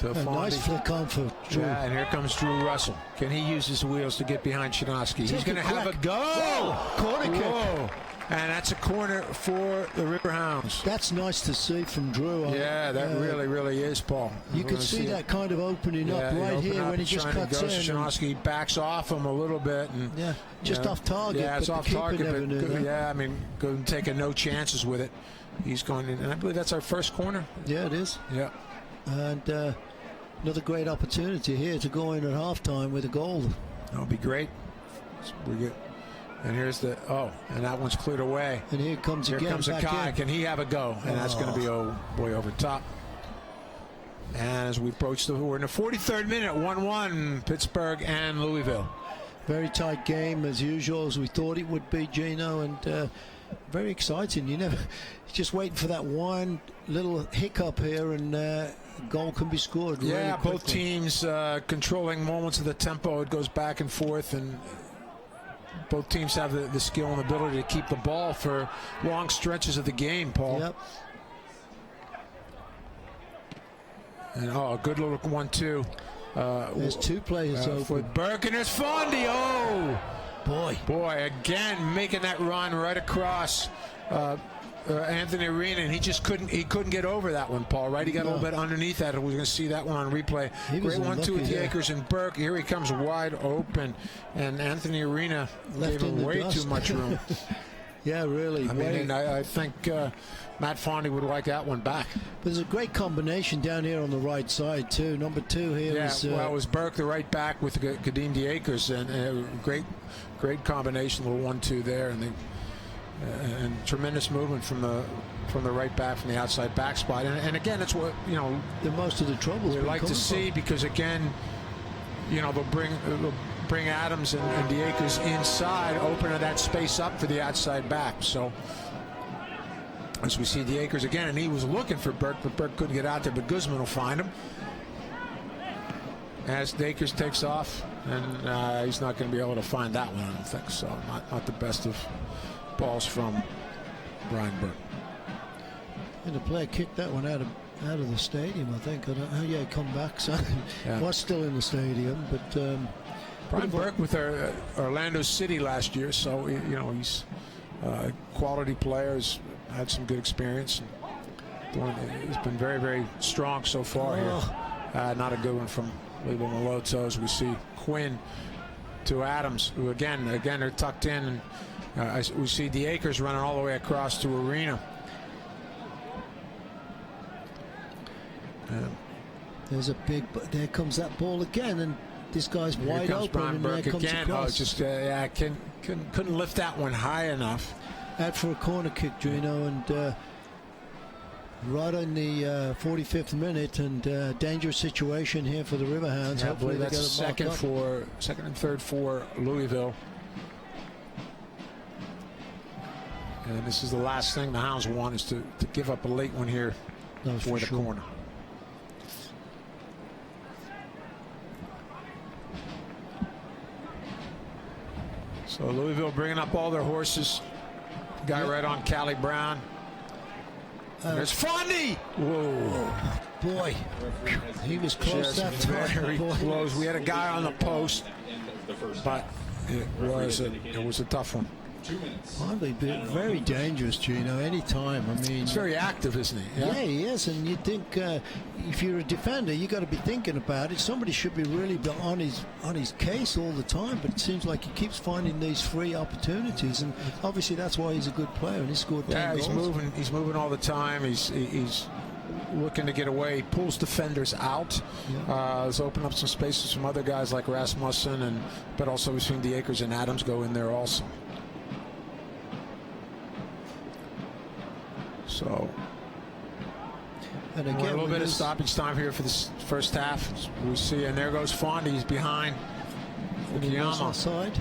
A nice flick on for Drew. Yeah, and here comes Drew Russell. Can he use his wheels to get behind Shinosky? He's going to have a go. Whoa, corner kick. And that's a corner for the Riverhounds. That's nice to see from Drew. Yeah, that really is, Paul. You can see that kind of opening up right here when he just cuts in. Shinosky backs off him a little bit. And, just off target. Yeah, it's off target. But yeah, I mean, taking no chances with it. He's going in, and I believe that's our first corner. Yeah, it is. Yeah. And another great opportunity here to go in at halftime with a goal. That'll be great. And here's the and that one's cleared away. And here comes Akai. Can he have a go? And that's going to be over top. And as we approach we're in the 43rd minute, 1-1, Pittsburgh and Louisville. Very tight game as usual, as we thought it would be, Gino, and very exciting. Just waiting for that one little hiccup here, and goal can be scored. Yeah, really both teams controlling moments of the tempo. It goes back and forth, and both teams have the skill and ability to keep the ball for long stretches of the game, Paul. Yep. And a good little 1-2. There's two players open. For Burke, and there's Fondy. Boy, again making that run right across Anthony Arena, and he couldn't get over that one, Paul, right? He got a little bit underneath that. We're going to see that one on replay. Great 1-2 with the Akers, and Burke, here he comes wide open, and Anthony Arena gave him way too much room. Yeah, really. I mean, I think Matt Fondy would like that one back. But there's a great combination down here on the right side too. Number 2 here is... it was Burke, the right back, with Kadeem DeAkers, and great combination, little 1-2 there, and tremendous movement from the right back, from the outside back spot. And again, it's what the most of the troubles we like to see, because again, they'll bring Adams and DeAkers inside, opening that space up for the outside back. So as we see DeAkers again, and he was looking for Burke, but Burke couldn't get out there, but Guzman will find him. As DeAkers takes off, and he's not going to be able to find that one, I don't think. So not the best of balls from Brian Burke. And the player kicked that one out of the stadium, I think. I don't know. Yeah, come back. So Yeah. was still in the stadium, but Brian Burke with Orlando City last year, so he's a quality player. Has had some good experience. He's been very, very strong so far here. Not a good one from Louisville Maloto. As we see Quinn to Adams, who again they're tucked in, and we see DeAkers running all the way across to Arena. there comes that ball again, and this guy's Here wide comes open, Brian and Burke there comes again. across. Couldn't lift that one high enough. Out for a corner kick, Gino, and right on the 45th minute, and dangerous situation here for the Riverhounds. Yeah, I Hopefully believe they that's get it marked up. second and third for Louisville. And this is the last thing the Hounds want, is to give up a late one here No, for the sure. corner. So Louisville bringing up all their horses. Guy right on Callie Brown. There's Fondy. Whoa. Boy, he was close Just that time. very Boy. close. We had a guy on the post, but it was a tough one. Finally, very dangerous, Gino. Anytime. I mean, He's very active, isn't he? yeah, he is, and you think if you're a defender, you got to be thinking about it. Somebody should be really on his case all the time, but it seems like he keeps finding these free opportunities, and obviously that's why he's a good player, and he scored 10 he's goals. He's moving all the time. He's looking to get away. He pulls defenders out. Has opened up some spaces from other guys like Rasmussen, but also we've seen DeAkers and Adams go in there also. So, And a again, little we bit of lose- stoppage time here for this first half. We see, and there goes Fondy. He's behind we lose Okiyama. offside.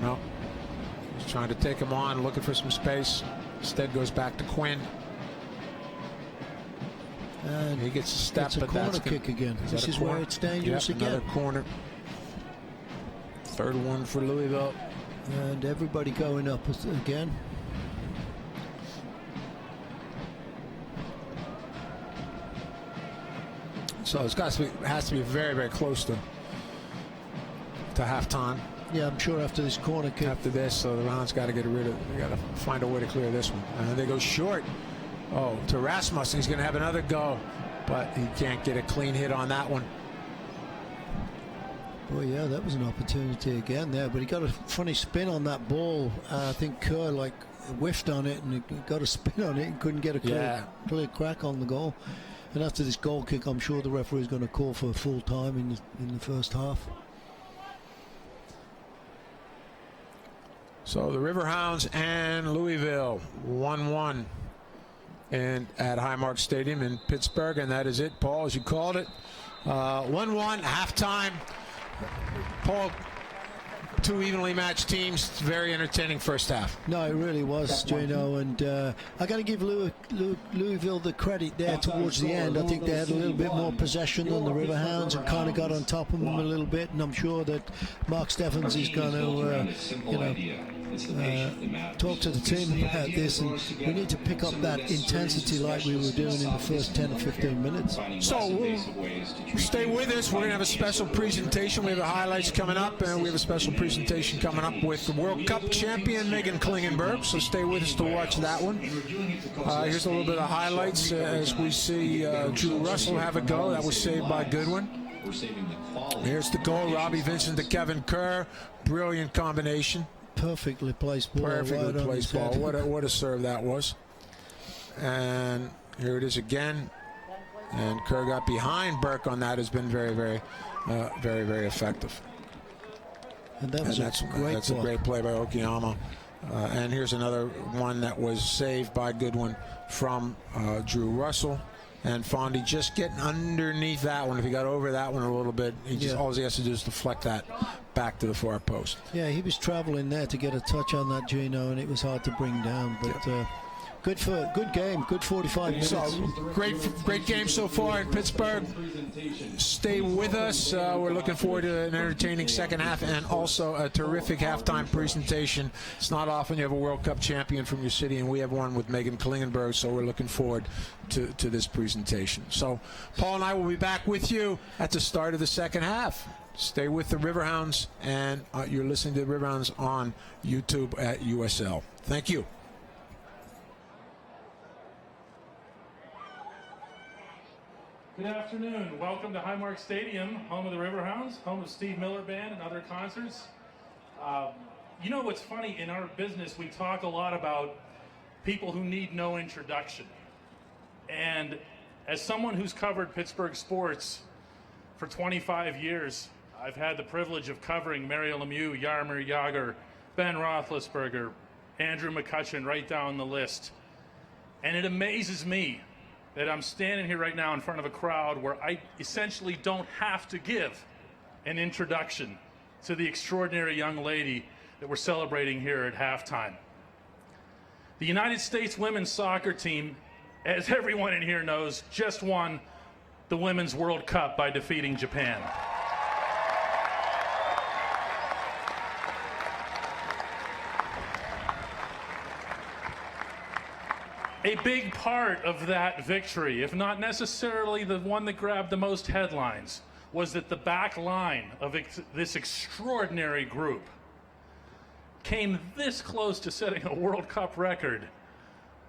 No, he's trying to take him on, looking for some space. Instead, goes back to Quinn. And He gets a step, it's a but corner that's kick again. Is This that a is where corner? it's dangerous Yep, again. another corner. Third one for Louisville. And everybody going up again. So it's has to be very, very close to halftime. Yeah, I'm sure after this corner kick. After this, so the Rounds got to get rid of. They got to find a way to clear this one. And they go short. Oh, to Rasmussen. He's going to have another go, but he can't get a clean hit on that one. Boy, yeah, that was an opportunity again there, but he got a funny spin on that ball. I think Kerr whiffed on it, and he got a spin on it and couldn't get a clear crack on the goal. And after this goal kick, I'm sure the referee is going to call for full time in the first half. So the Riverhounds and Louisville 1-1 and at Highmark Stadium in Pittsburgh, and that is it, Paul, as you called it. 1-1 halftime. Paul, two evenly matched teams. Very entertaining first half. No, it really was, Gino, and I got to give Louisville the credit there towards the end. I think they had a little bit more possession than the Riverhounds and kind of got on top of them a little bit, and I'm sure that Mark Steffens is going to talk to the team about this, and we need to pick up that intensity like we were doing in the first 10 or 15 minutes. So we'll stay with us. We're going to have a special presentation. We have the highlights coming up, and we have a special presentation coming up with the World Cup champion Megan Klingenberg. So stay with us to watch that one. Here's a little bit of highlights as we see Drew Russell have a go. That was saved by Goodwin. Here's the goal. Robbie Vincent to Kevin Kerr. Brilliant combination. Perfectly placed ball. Perfectly right placed ball. What a serve that was. And here it is again. And Kerr got behind Burke on that. Has been very, very, very effective. And that was that's a great play by Okiyama. And here's another one that was saved by Goodwin from Drew Russell. And Fondy just getting underneath that one. If he got over that one a little bit, all he has to do is deflect that back to the far post. Yeah, he was traveling there to get a touch on that, Gino, and it was hard to bring down. But good game, good 45 minutes. So, great game so far in Pittsburgh. Stay with us. We're looking forward to an entertaining second half and also a terrific halftime presentation. It's not often you have a World Cup champion from your city, and we have one with Megan Klingenberg, so we're looking forward to this presentation. So Paul and I will be back with you at the start of the second half. Stay with the Riverhounds, and you're listening to the Riverhounds on YouTube at USL. Thank you. Good afternoon. Welcome to Highmark Stadium, home of the Riverhounds, home of Steve Miller Band and other concerts. You know what's funny? In our business, we talk a lot about people who need no introduction. And as someone who's covered Pittsburgh sports for 25 years, I've had the privilege of covering Mario Lemieux, Jaromir Jagr, Ben Roethlisberger, Andrew McCutcheon, right down the list. And it amazes me that I'm standing here right now in front of a crowd where I essentially don't have to give an introduction to the extraordinary young lady that we're celebrating here at halftime. The United States women's soccer team, as everyone in here knows, just won the Women's World Cup by defeating Japan. A big part of that victory, if not necessarily the one that grabbed the most headlines, was that the back line of this extraordinary group came this close to setting a World Cup record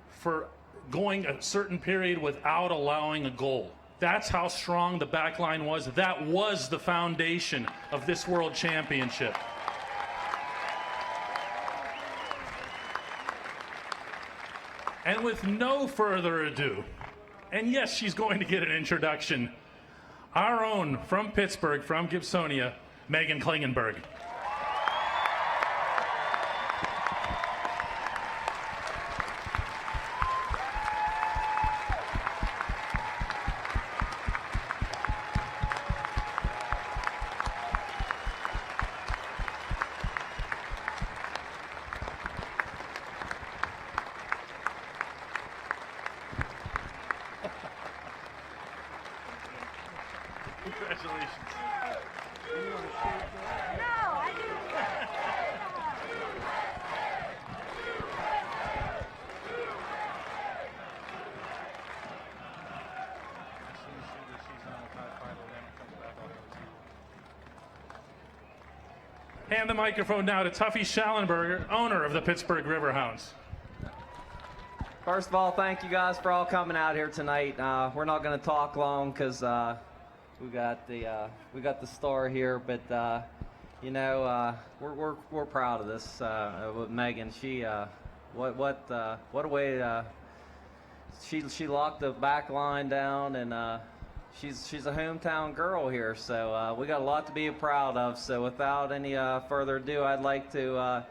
for going a certain period without allowing a goal. That's how strong the back line was. That was the foundation of this World Championship. And with no further ado, and yes, she's going to get an introduction, our own, from Pittsburgh, from Gibsonia, Megan Klingenberg. Congratulations. Hand the microphone now to Tuffy Schallenberger, owner of the Pittsburgh Riverhounds. First of all, thank you guys for all coming out here tonight. We're not going to talk long because we got the star here, but you know, we're proud of this with Megan. She what a way she locked the back line down, and she's a hometown girl here, so we got a lot to be proud of. So without any further ado, I'd like to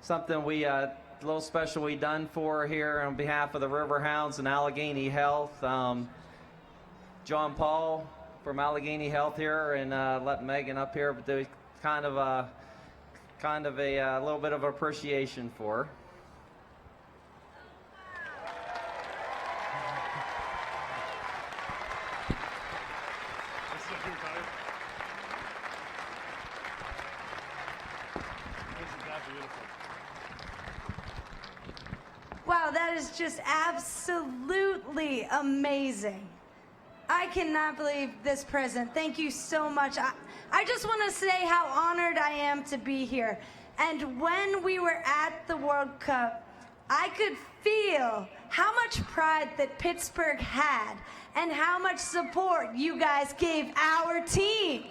something a little special we done for her here on behalf of the Riverhounds and Allegheny Health. John Paul from Allegheny Health here, and let Megan up here do kind of a little bit of appreciation for her. Wow, that is just absolutely amazing. I cannot believe this present. Thank you so much. I just want to say how honored I am to be here. And when we were at the World Cup, I could feel how much pride that Pittsburgh had and how much support you guys gave our team.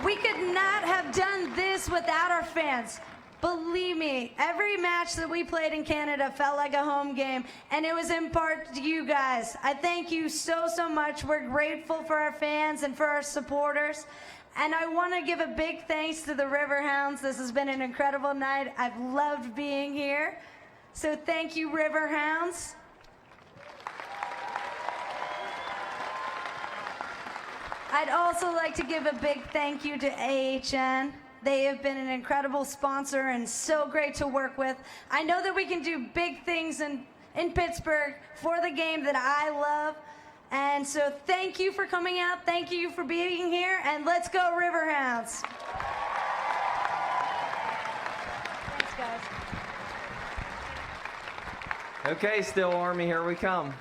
We could not have done this without our fans. Believe me, every match that we played in Canada felt like a home game, and it was in part to you guys. I thank you so much. We're grateful for our fans and for our supporters. And I want to give a big thanks to the Riverhounds. This has been an incredible night. I've loved being here. So thank you, Riverhounds. I'd also like to give a big thank you to AHN. They have been an incredible sponsor and so great to work with. I know that we can do big things in Pittsburgh for the game that I love. And so thank you for coming out. Thank you for being here. And let's go Riverhounds. Thanks, guys. Okay, Still Army, here we come.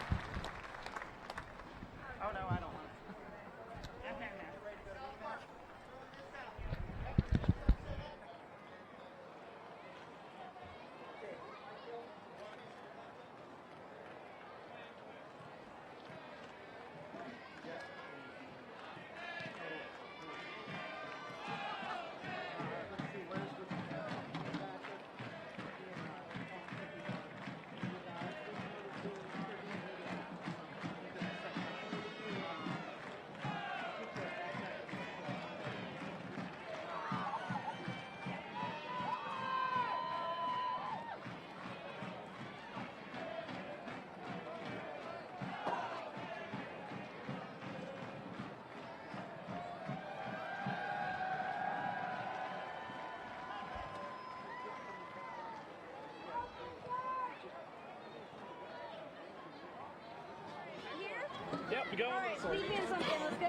Yep, we go. All right, sneak in something. Let's go.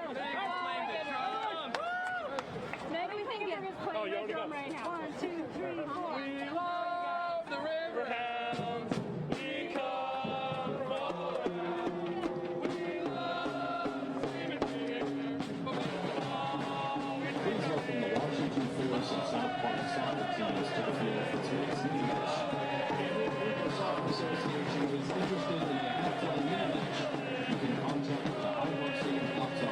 Maybe we can get Oh, you already drum go. right now. 1, 2, 3, 4. We love the Riverhounds. We come from all around. We love singing here. Please welcome the Washington Force and South Park soccer teams to the field for tonight's meeting match. The American Soccer Association is interested in a halftime match. You can contact the Highmark Stadium Hot Tub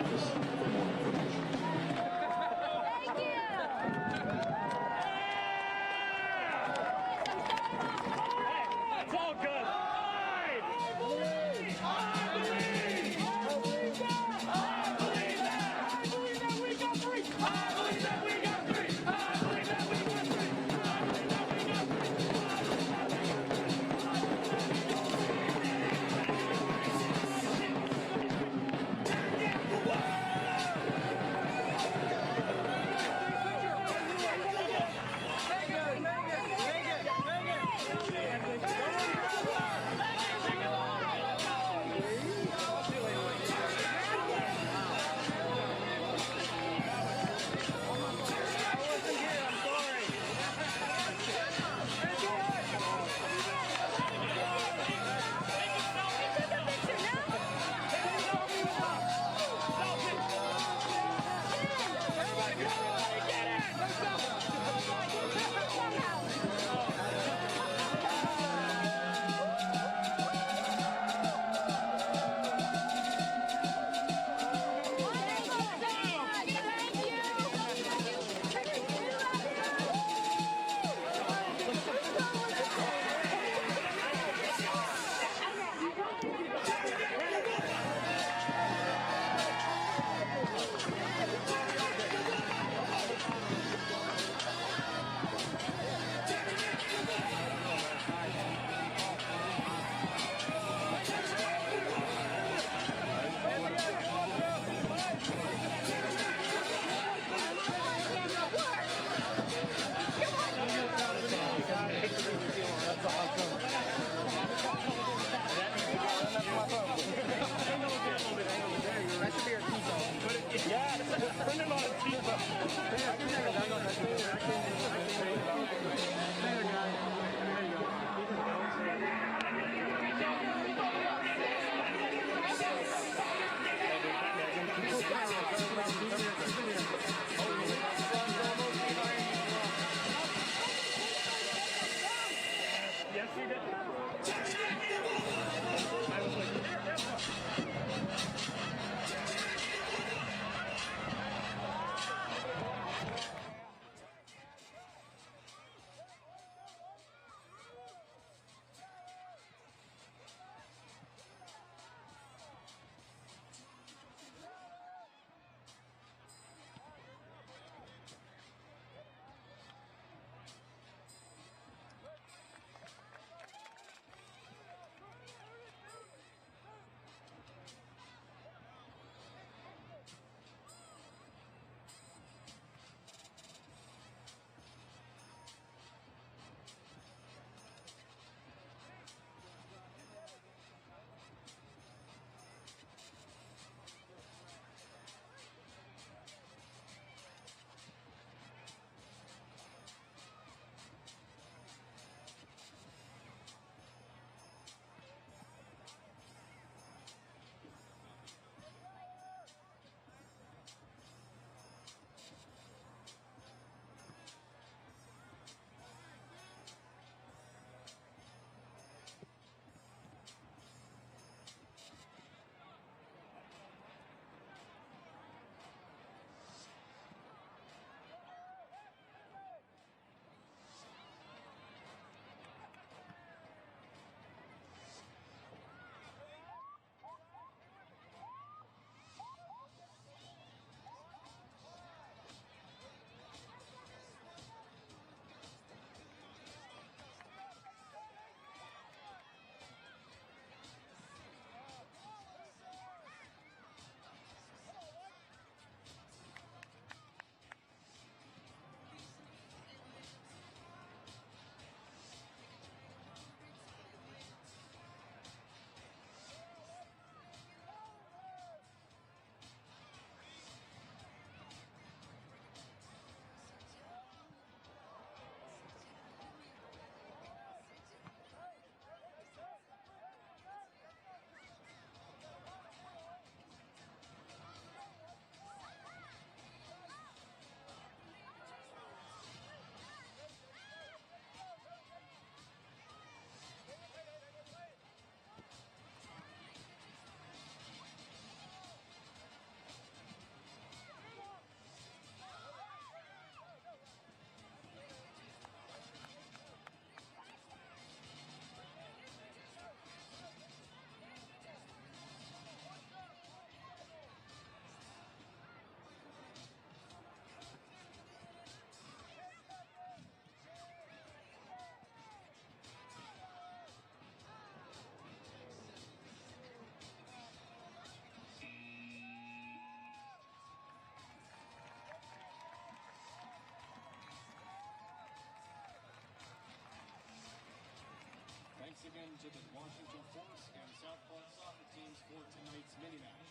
to the Washington Force and South Park soccer teams for tonight's mini-match.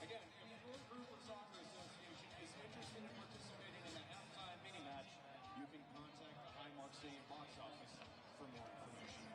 Again, if your group of soccer association is interested in participating in the halftime mini-match, you can contact the Highmark Stadium box office for more information.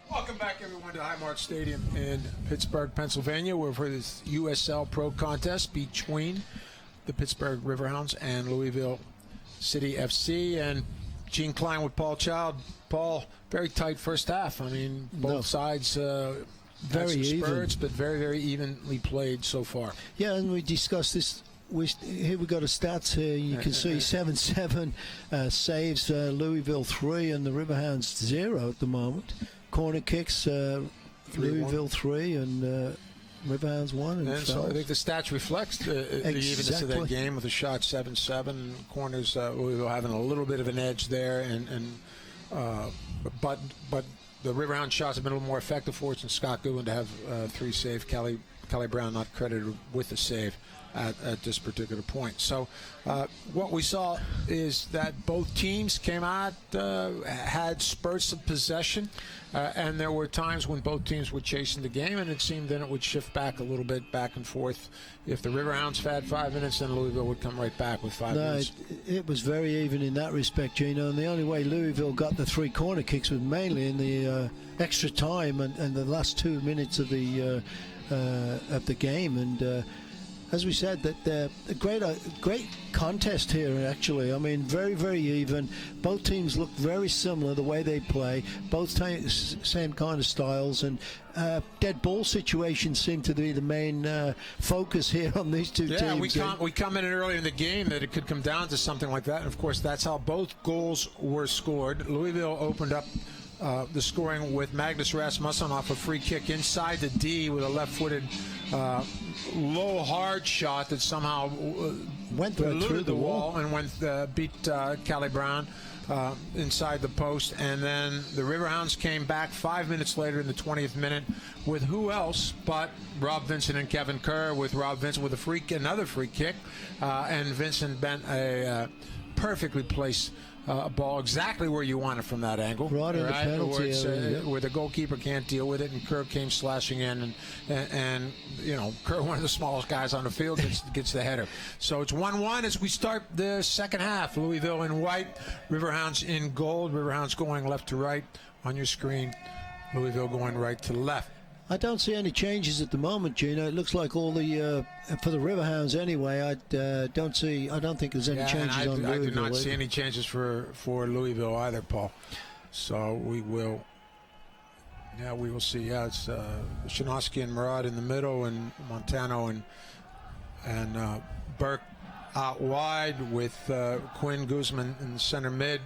Welcome back, everyone, to Highmark Stadium in Pittsburgh, Pennsylvania. We're for this USL Pro contest between the Pittsburgh Riverhounds and Louisville City FC. And Gene Klein with Paul Child. Paul, very tight first half. I mean, both sides very spurts, but very, very evenly played so far. Yeah, and we discussed this. Here we got the stats here. You can see 7-7 saves, Louisville 3, and the Riverhounds 0 at the moment. Corner kicks, Louisville 3 and Riverhounds 1. And so I think the stats reflects the evenness of that game with the shot 7-7. Corners, Louisville having a little bit of an edge there, but the Riverhound shots have been a little more effective for us, and Scott Goodwin to have 3 saves. Kelly Brown not credited with the save at this particular point. So what we saw is that both teams came out, had spurts of possession, and there were times when both teams were chasing the game, and it seemed then it would shift back a little bit, back and forth. If the Riverhounds had 5 minutes, then Louisville would come right back with 5 minutes. It was very even in that respect, Gino, and the only way Louisville got the 3 corner kicks was mainly in the extra time and the last 2 minutes of the game. And as we said, that a great contest here, actually. I mean, very, very even. Both teams look very similar the way they play. Both same kind of styles, and dead ball situations seem to be the main focus here on these two teams. Yeah, we commented earlier in the game that it could come down to something like that, and of course that's how both goals were scored. Louisville opened up the scoring with Magnus Rasmussen off a free kick inside the D with a left-footed low hard shot that somehow went through the wall and beat Callie Brown inside the post. And then the Riverhounds came back 5 minutes later in the 20th minute with who else but Rob Vincent and Kevin Kerr, with Rob Vincent with another free kick, and Vincent bent a perfectly placed ball exactly where you want it from that angle. Right in the penalty area. Where the goalkeeper can't deal with it, and Kerr came slashing in, and you know, Kerr, one of the smallest guys on the field, gets the header. So it's 1-1 as we start the second half. Louisville in white, Riverhounds in gold. Riverhounds going left to right on your screen. Louisville going right to left. I don't see any changes at the moment, Gino. It looks like all the for the Riverhounds anyway. I don't think there's any changes on Louisville. I do not see any changes for Louisville either, Paul. So we will see. Yeah, it's Shinosky and Murad in the middle, and Montano and Burke out wide, with Quinn Guzman in the center mid.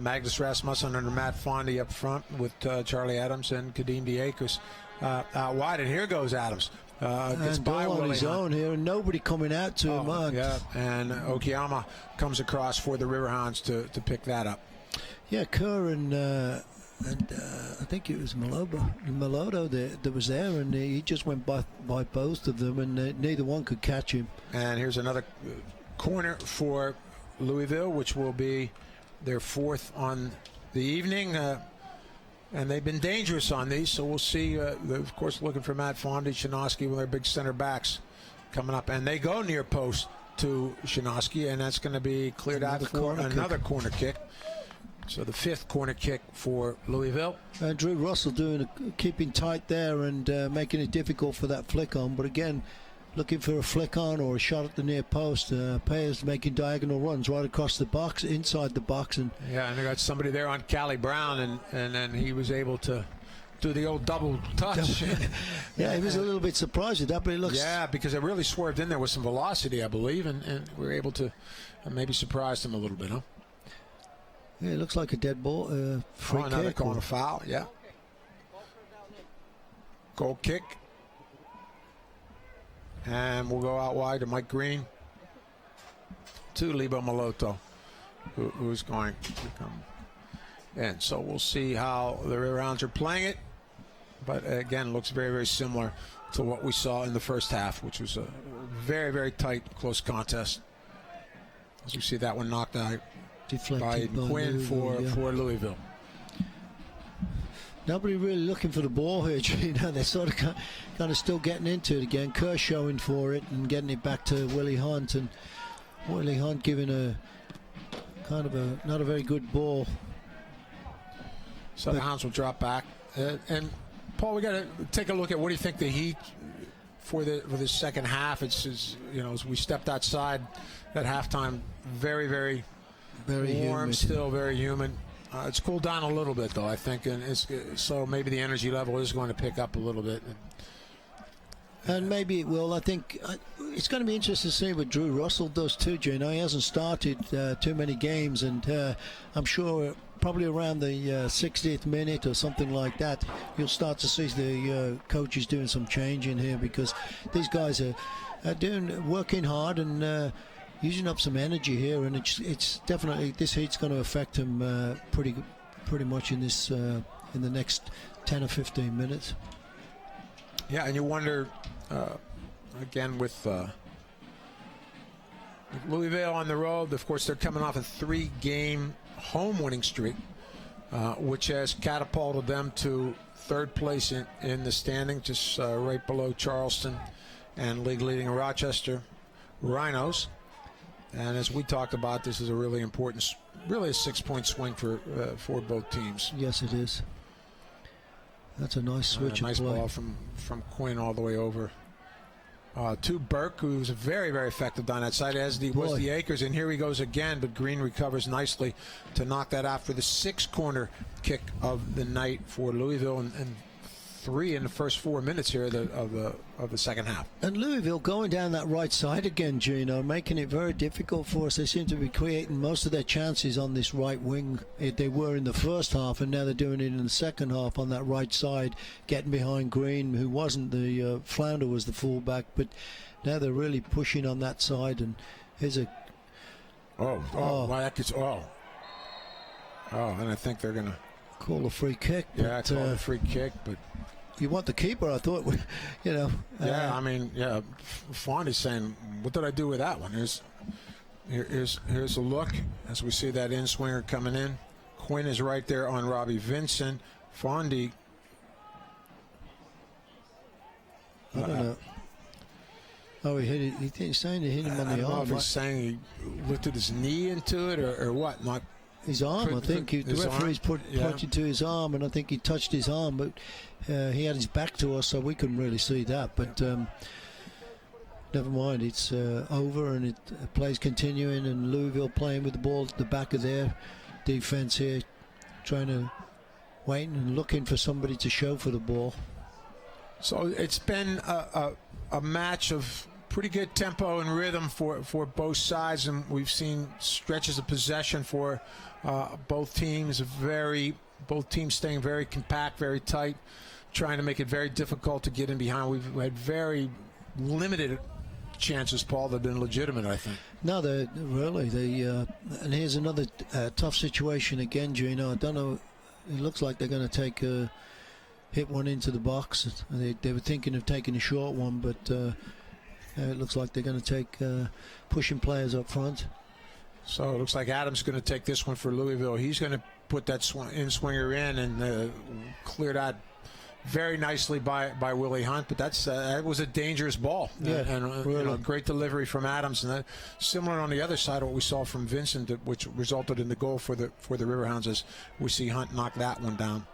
Magnus Rasmussen under Matt Fondy up front, with Charlie Adams and Kadeem DeAkers out wide. And here goes Adams. Gets by on his own here, and nobody coming out to him. Yeah, and Okiyama comes across for the Riverhounds to pick that up. Yeah, Kerr and I think it was Melodo that was there, and he just went by both of them, and neither one could catch him. And here's another corner for Louisville, which will be their 4th on the evening, and they've been dangerous on these, so we'll see. They're, of course, looking for Matt Fondy, Shinosky, with their big center backs coming up, and they go near post to Shinosky, and that's going to be cleared out for another corner kick. So the 5th corner kick for Louisville. Drew Russell keeping tight there and making it difficult for that flick on, but again, looking for a flick on or a shot at the near post. Payers making diagonal runs right across the box, inside the box. And they got somebody there on Callie Brown, and then he was able to do the old double touch. Yeah, he was a little bit surprised at that, but it looks... Yeah, because it really swerved in there with some velocity, I believe, and we were able to maybe surprise him a little bit, huh? Yeah, it looks like a dead ball. Free now they're kick. calling a foul. Yeah. Goal kick. And we'll go out wide to Mike Green. To Lebo Maloto, who's going to come in. So we'll see how the Riverhounds are playing it. But again, looks very, very similar to what we saw in the first half, which was a very, very tight, close contest. As we see that one knocked out Deflected by Quinn Louisville, for Louisville. Nobody really looking for the ball here, Gino. They're sort of kind of still getting into it again. Kerr showing for it and getting it back to Willie Hunt, and Willie Hunt giving a kind of a not a very good ball. So the Hounds will drop back. And Paul, we got to take a look at what do you think the Heat for the second half? It's you know, as we stepped outside at halftime, very, very warm, humid. still very humid. It's cooled down a little bit, though, I think, and so maybe the energy level is going to pick up a little bit. And maybe it will. I think it's going to be interesting to see what Drew Russell does too, Gino. He hasn't started too many games, and I'm sure probably around the 60th minute or something like that, you'll start to see the coaches doing some changing here, because these guys are working hard and using up some energy here, and it's definitely, this heat's going to affect him pretty much in this in the next 10 or 15 minutes. Yeah, and you wonder again with Louisville on the road. Of course, they're coming off a 3-game home winning streak, which has catapulted them to third place in the standing, just right below Charleston and league leading Rochester Rhinos. And as we talked about, this is a really important, really a 6-point swing for both teams. Yes, it is. That's a nice switch. Nice of play. ball from Quinn all the way over to Burke, who's very, very effective down that side, as was the Akers. And here he goes again, but Green recovers nicely to knock that out for the 6th corner kick of the night for Louisville, and 3 in the first 4 minutes here of the second half. And Louisville going down that right side again, Gino, making it very difficult for us. They seem to be creating most of their chances on this right wing. They were in the first half, and now they're doing it in the second half on that right side, getting behind Green, who wasn't the Flounder was the fullback, but now they're really pushing on that side. And here's a and I think they're gonna call a free kick. Yeah, call a free kick, but you want the keeper, I thought, you know. Yeah, I mean, yeah, Fondy's saying, what did I do with that one? Here's a look as we see that in-swinger coming in. Quinn is right there on Robbie Vincent. Fondy. I don't know. Oh, he hit it. He's saying he hit him on the arm. I don't know if he's saying he lifted his knee into it or what. Not his arm, I think. The referee's pointed to his arm, and I think he touched his arm, but he had his back to us, so we couldn't really see that. But never mind, it's over, and play's continuing, and Louisville playing with the ball at the back of their defense here, trying to wait and looking for somebody to show for the ball. So it's been a match of pretty good tempo and rhythm for both sides, and we've seen stretches of possession for both teams. Both teams staying very compact, very tight, trying to make it very difficult to get in behind. We've had very limited chances, Paul, that have been legitimate, I think. No, they're really. And here's another tough situation again, Gino. I don't know. It looks like they're going to hit one into the box. They were thinking of taking a short one, but it looks like they're going to take pushing players up front. So it looks like Adams is going to take this one for Louisville. He's going to put that in-swinger in and clear that very nicely by Willie Hunt. But that was a dangerous ball. Yeah, and really. Great delivery from Adams. And similar on the other side, what we saw from Vincent, which resulted in the goal for the Riverhounds, as we see Hunt knock that one down.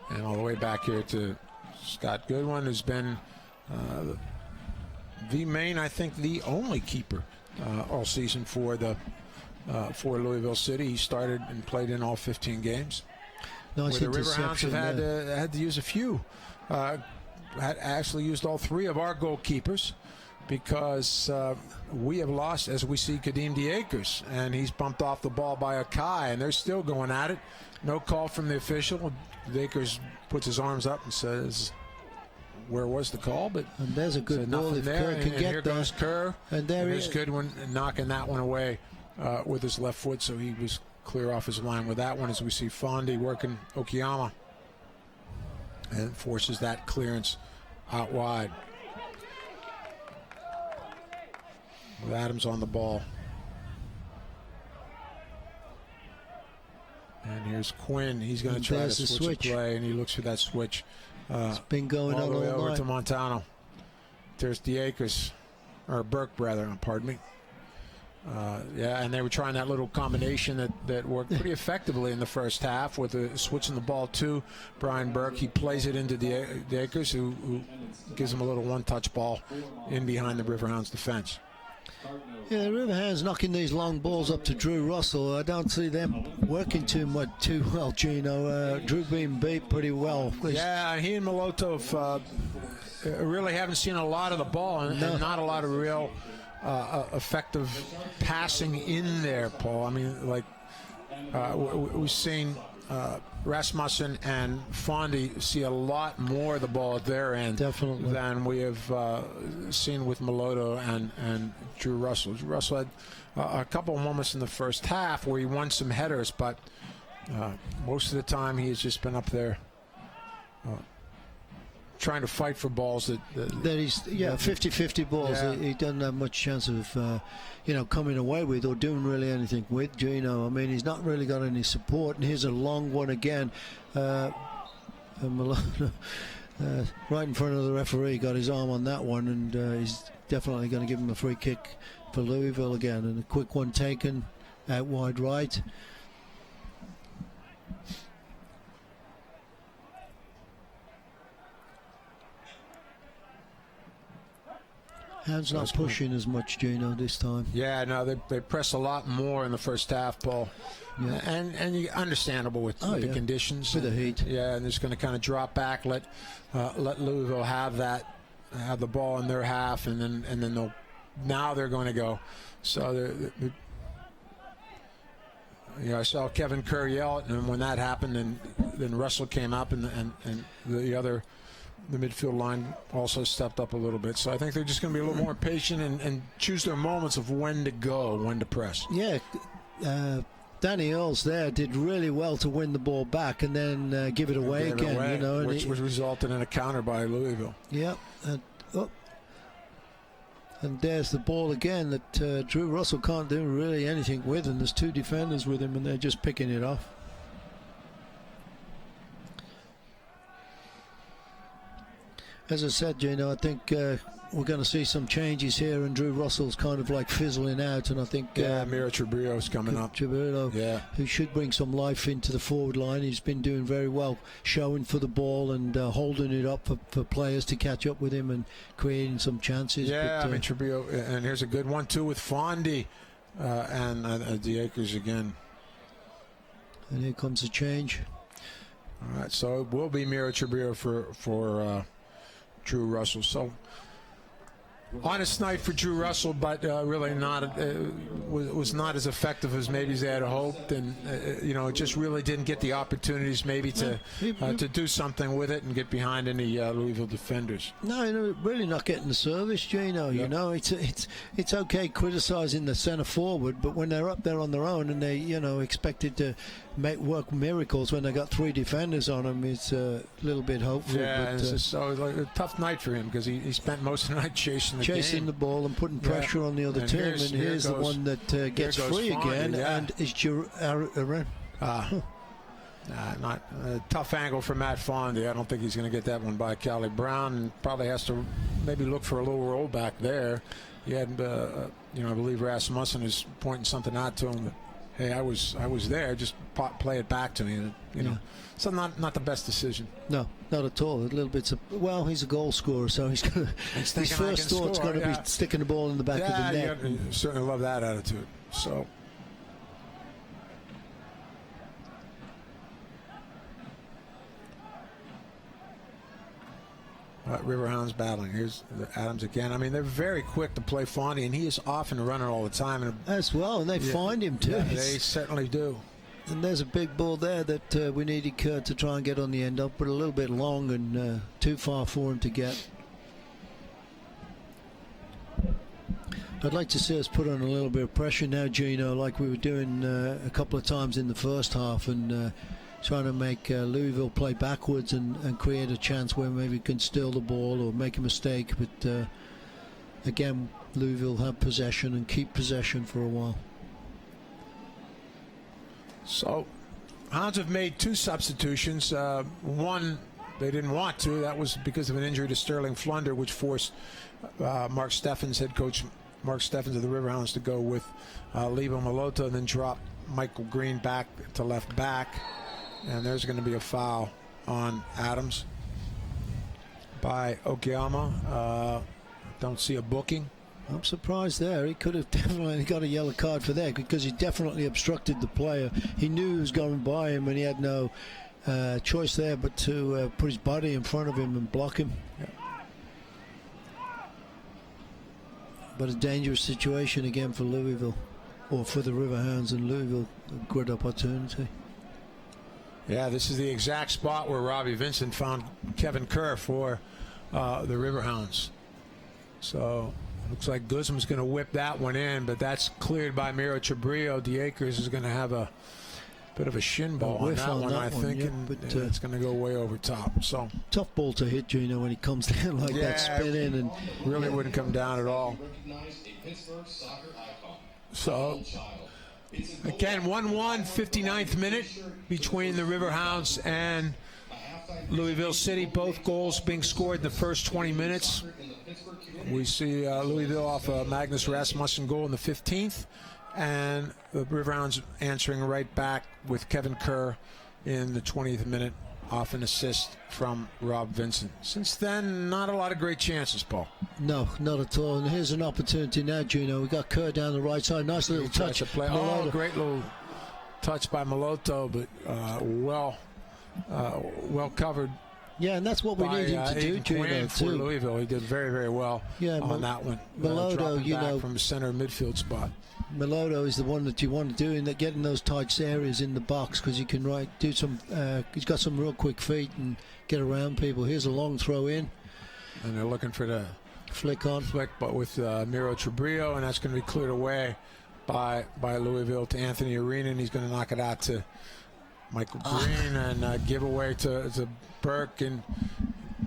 And all the way back here to Scott Goodwin, who's been the main, I think, the only keeper all season for Louisville City. He started and played in all 15 games. Nice where the interception. Riverhounds have had to use a few. Had actually used all 3 of our goalkeepers, because we have lost, as we see, Kadeem DeAkers, and he's bumped off the ball by Akai, and they're still going at it. No call from the official. DeAkers puts his arms up and says, where was the call? But And there's a good ball if there. Kerr can and get here there. goes Kerr. And there he there's is. Goodwin knocking that one away with his left foot, so he was clear off his line with that one, as we see Fondy working Okiyama and forces that clearance out wide. With Adams on the ball. And here's Quinn. He's going to And try to there's the switch switch. a play, and he looks for that switch. It's been going all on the way all over night. to Montano. There's DeAkers, or Burke, rather, pardon me. Yeah, and they were trying that little combination that worked pretty effectively in the first half with switching the ball to Brian Burke. He plays it into DeAkers, who gives him a little one-touch ball in behind the Riverhounds defense. Yeah, the Riverhounds knocking these long balls up to Drew Russell. I don't see them working too well, Gino. Drew being beat pretty well. Yeah, he and Molotov really haven't seen a lot of the ball, and not a lot of real effective passing in there, Paul. I mean, like we've seen Rasmussen and Fondy see a lot more of the ball at their end Definitely. than we have seen with Meloto and Drew Russell. Drew Russell had a couple of moments in the first half where he won some headers, but most of the time he has just been up there trying to fight for balls that he's 50-50 balls. Yeah. He doesn't have much chance of coming away with or doing really anything with Gino. I mean, he's not really got any support, and here's a long one again. Right in front of the referee, got his arm on that one, and he's definitely going to give him a free kick for Louisville again. And a quick one taken out wide right. Hound's not pushing as much, Gino, this time. Yeah, no, they press a lot more in the first half, Paul. Yeah. And understandable with the conditions. With the heat. Yeah, and just going to kind of drop back, let Louisville have the ball in their half, and then they're going to go. So I saw Kevin Kerr yell it, and when that happened, then Russell came up, and the midfield line also stepped up a little bit. So I think they're just going to be a little more patient and choose their moments of when to go, when to press. Yeah, Danny Earls there did really well to win the ball back and then give it away again. Which was resulted in a counter by Louisville. Yeah. And there's the ball again that Drew Russell can't do really anything with, and there's two defenders with him, and they're just picking it off. As I said, Gino, I think we're going to see some changes here, and Drew Russell's kind of like fizzling out, and I think Miro Tribrillo's coming up. Tribrillo, who should bring some life into the forward line. He's been doing very well, showing for the ball and holding it up for players to catch up with him and creating some chances. Yeah, Tribrillo, and here's a good one too with Fondy and DeAkers again. And here comes a change. All right, so it will be Miro Tribrillo for Drew Russell. So honest night for Drew Russell, but really not was not as effective as maybe they had hoped, and just really didn't get the opportunities maybe to do something with it and get behind any Louisville defenders. No, really not getting the service, Gino. It's okay criticizing the center forward, but when they're up there on their own and they expected to work miracles when they got three defenders on them, it's a little bit hopeful. Yeah, but, so like a tough night for him because he spent most of the night chasing the ball and putting pressure on the other team. And here's the one that gets free again, and is not a tough angle for Matt Fondy. I don't think he's going to get that one by Callie Brown, and probably has to maybe look for a little roll back there. He had, I believe Rasmussen is pointing something out to him. Hey, I was there. Just play it back to me. So not the best decision. No, not at all. A little bit. He's a goal scorer, so he's going to. His first thought's going to be sticking the ball in the back of the net. Yeah, certainly love that attitude. So. Riverhounds battling. Here's Adams again. I mean, they're very quick to play Fondy, and he is often running all the time. And As well, and they find him too. Yeah, they certainly do. And there's a big ball there that we needed Kurt to try and get on the end of, but a little bit long and too far for him to get. I'd like to see us put on a little bit of pressure now, Gino, like we were doing a couple of times in the first half, and trying to make Louisville play backwards and create a chance where maybe we can steal the ball or make a mistake. But again, Louisville have possession and keep possession for a while. So, Hounds have made 2 substitutions. One they didn't want to. That was because of an injury to Sterling Flunder, which forced Mark Steffens, head coach Mark Steffens of the Riverhounds, to go with Lebo Malota and then drop Michael Green back to left back. And there's going to be a foul on Adams by Okayama. Don't see a booking. I'm surprised there. He could have definitely got a yellow card for that because he definitely obstructed the player. He knew he was going by him and he had no choice there but to put his body in front of him and block him. Yeah. But a dangerous situation again for Louisville, or for the Riverhounds, and Louisville a good opportunity. Yeah, this is the exact spot where Robbie Vincent found Kevin Kerr for the Riverhounds. So looks like Guzman's going to whip that one in, but that's cleared by Miro Chabrillo. DeAkers is going to have a bit of a shin ball on that one, I think, and it's going to go way over top. So tough ball to hit, Gino, when he comes down like that, spin in, and really wouldn't come down at all. So again, 1-1, 59th minute between the Riverhounds and Louisville City. Both goals being scored in the first 20 minutes. We see Louisville off a Magnus Rasmussen goal in the 15th, and the Riverhounds answering right back with Kevin Kerr in the 20th minute off an assist from Rob Vincent. Since then, not a lot of great chances, Paul. No, not at all. And here's an opportunity now, Gino. We got Kerr down the right side. Nice little touch. To play. Oh, great little touch by Malotto, but well covered. Yeah, and that's what we need him to do, Gino, for too. Louisville. He did very, very well on that one. Malotto, you know, from center midfield spot. Malotto is the one that you want to do in that, getting those tight areas in the box, because he can do some. He's got some real quick feet and get around people. Here's a long throw in, and they're looking for the flick, but with Miro Chabrillo, and that's going to be cleared away by Louisville to Anthony Arena, and he's going to knock it out to Michael Green and give away to Burke, and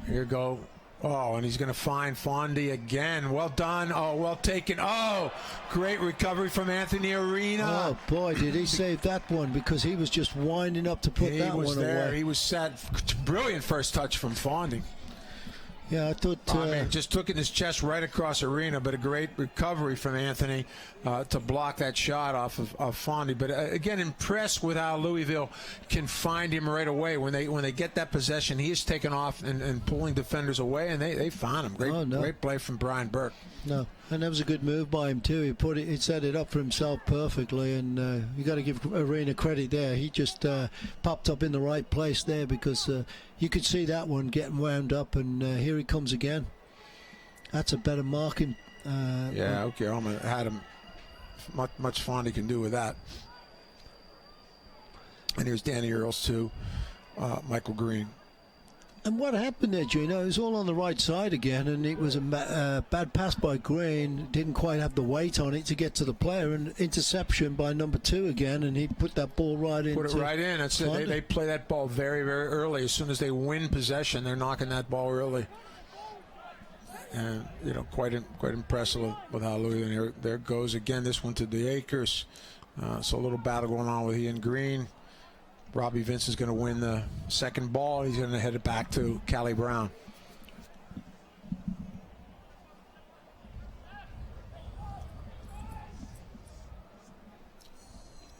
here go. Oh, and he's going to find Fondy again. Well done. Oh, well taken. Oh, great recovery from Anthony Arena. Oh, boy, did he save that one, because he was just winding up to put that one away. He was set. Brilliant first touch from Fondy. Yeah, I thought... just took it in his chest right across Arena, but a great recovery from Anthony to block that shot off of Fondy. But again, impressed with how Louisville can find him right away. When they get that possession, he is taking off and pulling defenders away, and they found him. Great play from Brian Burke. No, and that was a good move by him too. He set it up for himself perfectly, and you got to give Arena credit there. He just popped up in the right place there, because you could see that one getting wound up, and here he comes again. That's a better marking. Okay, I had him. Much Fondy can do with that. And here's Danny Earls to Michael Green. And what happened there, Gino? It was all on the right side again, and it was a bad pass by Green. Didn't quite have the weight on it to get to the player, and interception by number 2 again, and he put that ball right in. Put it right in. That's it. They play that ball very, very early. As soon as they win possession, they're knocking that ball early. And, quite impressive with how Louisville. There goes again. This one to DeAkers. So a little battle going on with he and Green. Robbie Vincent's going to win the second ball. He's going to head it back to Callie Brown.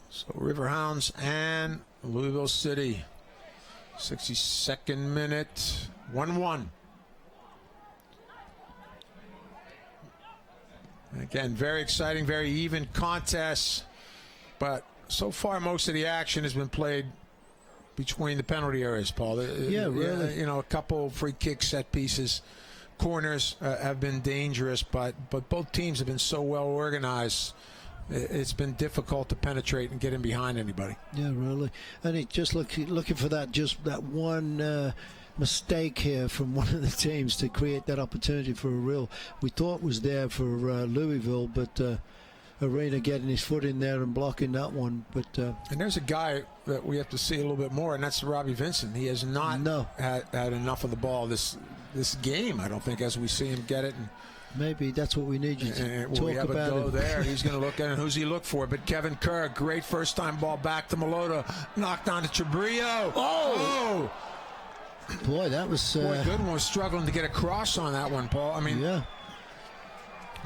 So Riverhounds and Louisville City. 62nd minute. 1-1. Again, very exciting, very even contest. But so far, most of the action has been played between the penalty areas, Paul. Yeah, really. You know, a couple free kick set pieces, corners have been dangerous, but both teams have been so well organized. It's been difficult to penetrate and get in behind anybody. Yeah, really. And it just looking for that one mistake here from one of the teams to create that opportunity for a real. We thought was there for Louisville, but Arena getting his foot in there and blocking that one. But and there's a guy that we have to see a little bit more, and that's Robbie Vincent. He has not had enough of the ball this game, I don't think, as we see him get it. And maybe that's what we need you to talk we have about. a go there. He's going to look at it. Who's he look for? But Kevin Kerr, great first-time ball back to Malota. Knocked on to Trebrillo. Oh! Boy, that was... Boy, Goodwin was struggling to get across on that one, Paul. I mean... Yeah.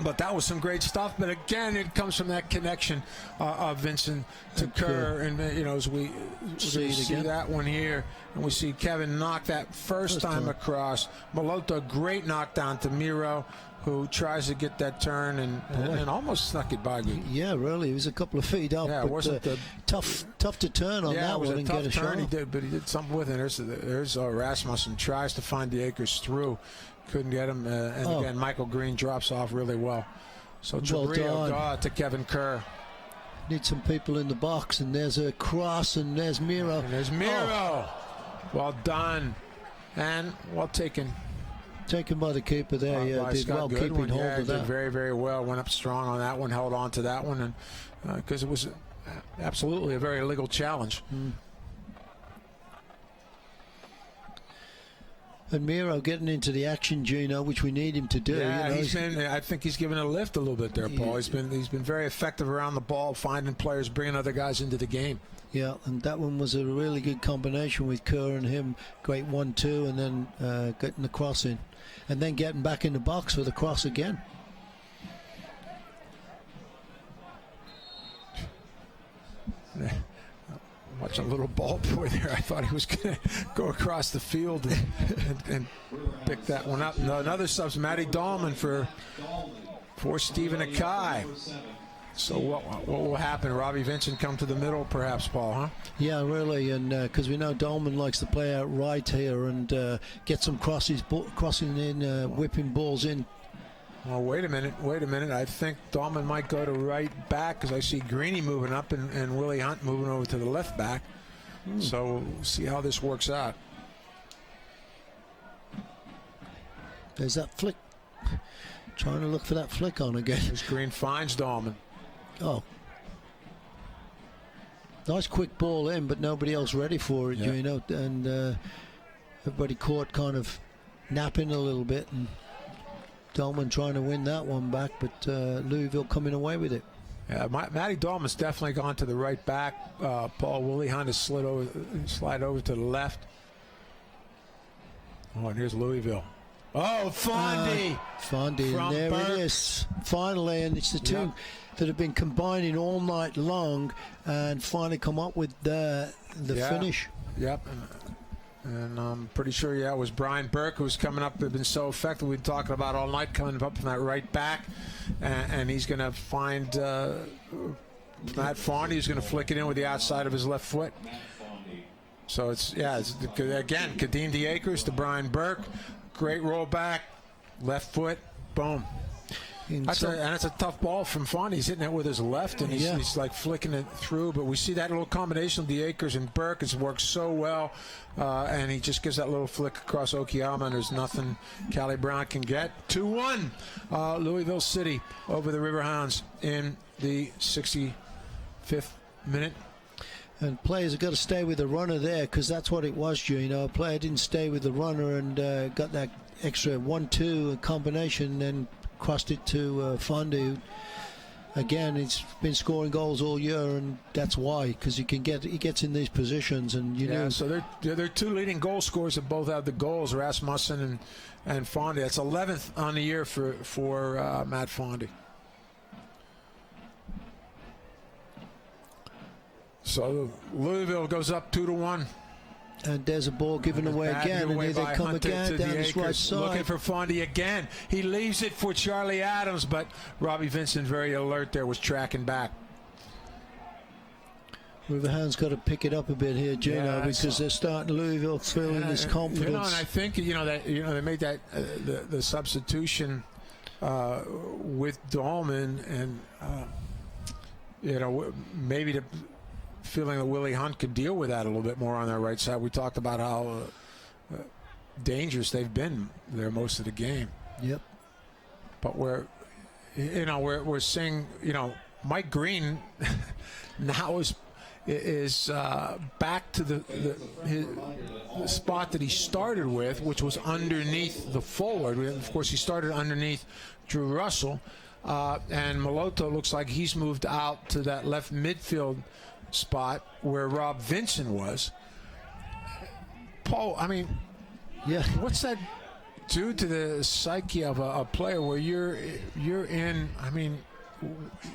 But that was some great stuff. But again, it comes from that connection of Vincent to Kerr. And, you know, as we see that one here, and we see Kevin knock that first time across. Malota, great knockdown to Miro, who tries to get that turn and almost snuck it by you. Yeah, really. He was a couple of feet off. Yeah, but it wasn't tough to turn on that one and get a tough turn. shot. He did, but he did something with it. There's Rasmussen tries to find the Akers through. Couldn't get him. Again, Michael Green drops off really well. So Trebrillo to Kevin Kerr. Need some people in the box, and there's a cross, and there's Miro. And there's Miro. Well done. And well taken. Taken by the keeper there. Yeah, did well keeping hold of that. Did very, very well. Went up strong on that one, held on to that one, and because it was absolutely a very legal challenge. And Miro getting into the action, Gino, which we need him to do. Yeah, you know, I think he's given a lift a little bit there, Paul. He's been very effective around the ball, finding players, bringing other guys into the game. Yeah, and that one was a really good combination with Kerr and him. Great 1-2, and then getting the cross in. And then getting back in the box for the cross again. Watch a little ball boy there. I thought he was going to go across the field and pick that one up. No, another subs, Matty Dahlman for Stephen Akai. So what will happen? Robbie Vincent come to the middle, perhaps, Paul, huh? Yeah, really, and because we know Dahlman likes to play out right here and get some crossing in, whipping balls in. Well, wait a minute. I think Dahlman might go to right back because I see Greeny moving up and Willie Hunt moving over to the left back. So we'll see how this works out. There's that flick. Trying to look for that flick on again. As Green finds Dahlman. Oh. Nice quick ball in, but nobody else ready for it, you know. And everybody caught kind of napping a little bit. And Dahlman trying to win that one back, but Louisville coming away with it. Yeah, Matty Dahlman's definitely gone to the right back. Paul Willie Hunt has slid over to the left. Oh, and here's Louisville. Oh, Fondy! Fondy, and there it is. Finally, and it's the two that have been combining all night long and finally come up with the finish. Yep. And I'm pretty sure, it was Brian Burke who was coming up. They've been so effective. We've been talking about all night, coming up from that right back. And he's going to find Matt Fondy, who's going to flick it in with the outside of his left foot. So it's again, Kadeem DeAkers to Brian Burke. Great roll back, left foot, boom. And it's a tough ball from Fondy. He's hitting it with his left, and he's like flicking it through. But we see that little combination of DeAkers and Burke has worked so well. And he just gives that little flick across Okiyama, and there's nothing Callie Brown can get. 2-1, Louisville City over the Riverhounds in the 65th minute. And players have got to stay with the runner there, because that's what it was, Gino. A player didn't stay with the runner and got that extra 1-2 combination, then crossed it to Fondy. Again, he's been scoring goals all year, and that's why, because he gets in these positions, and know. So they're two leading goal scorers that both have the goals, Rasmussen and Fondy. That's 11th on the year for Matt Fondy. So Louisville goes up 2-1. And there's a ball given away again, and here they come again down this right side. Looking for Fondy again. He leaves it for Charlie Adams, but Robbie Vincent, very alert there, was tracking back. Riverhounds got to pick it up a bit here, Gino, Yeah, because they're starting Louisville feeling this confidence. You know, and I think they made that the substitution with Dahlman, and maybe the feeling that Willie Hunt could deal with that a little bit more on their right side. We talked about how dangerous they've been there most of the game. Yep. But we're seeing, Mike Green now is back to the spot that he started with, which was underneath the forward. Of course, he started underneath Drew Russell, and Maloto looks like he's moved out to that left midfield spot where Rob Vincent was. Paul, I mean, Yeah. what's that do to the psyche of a player where you're in? I mean,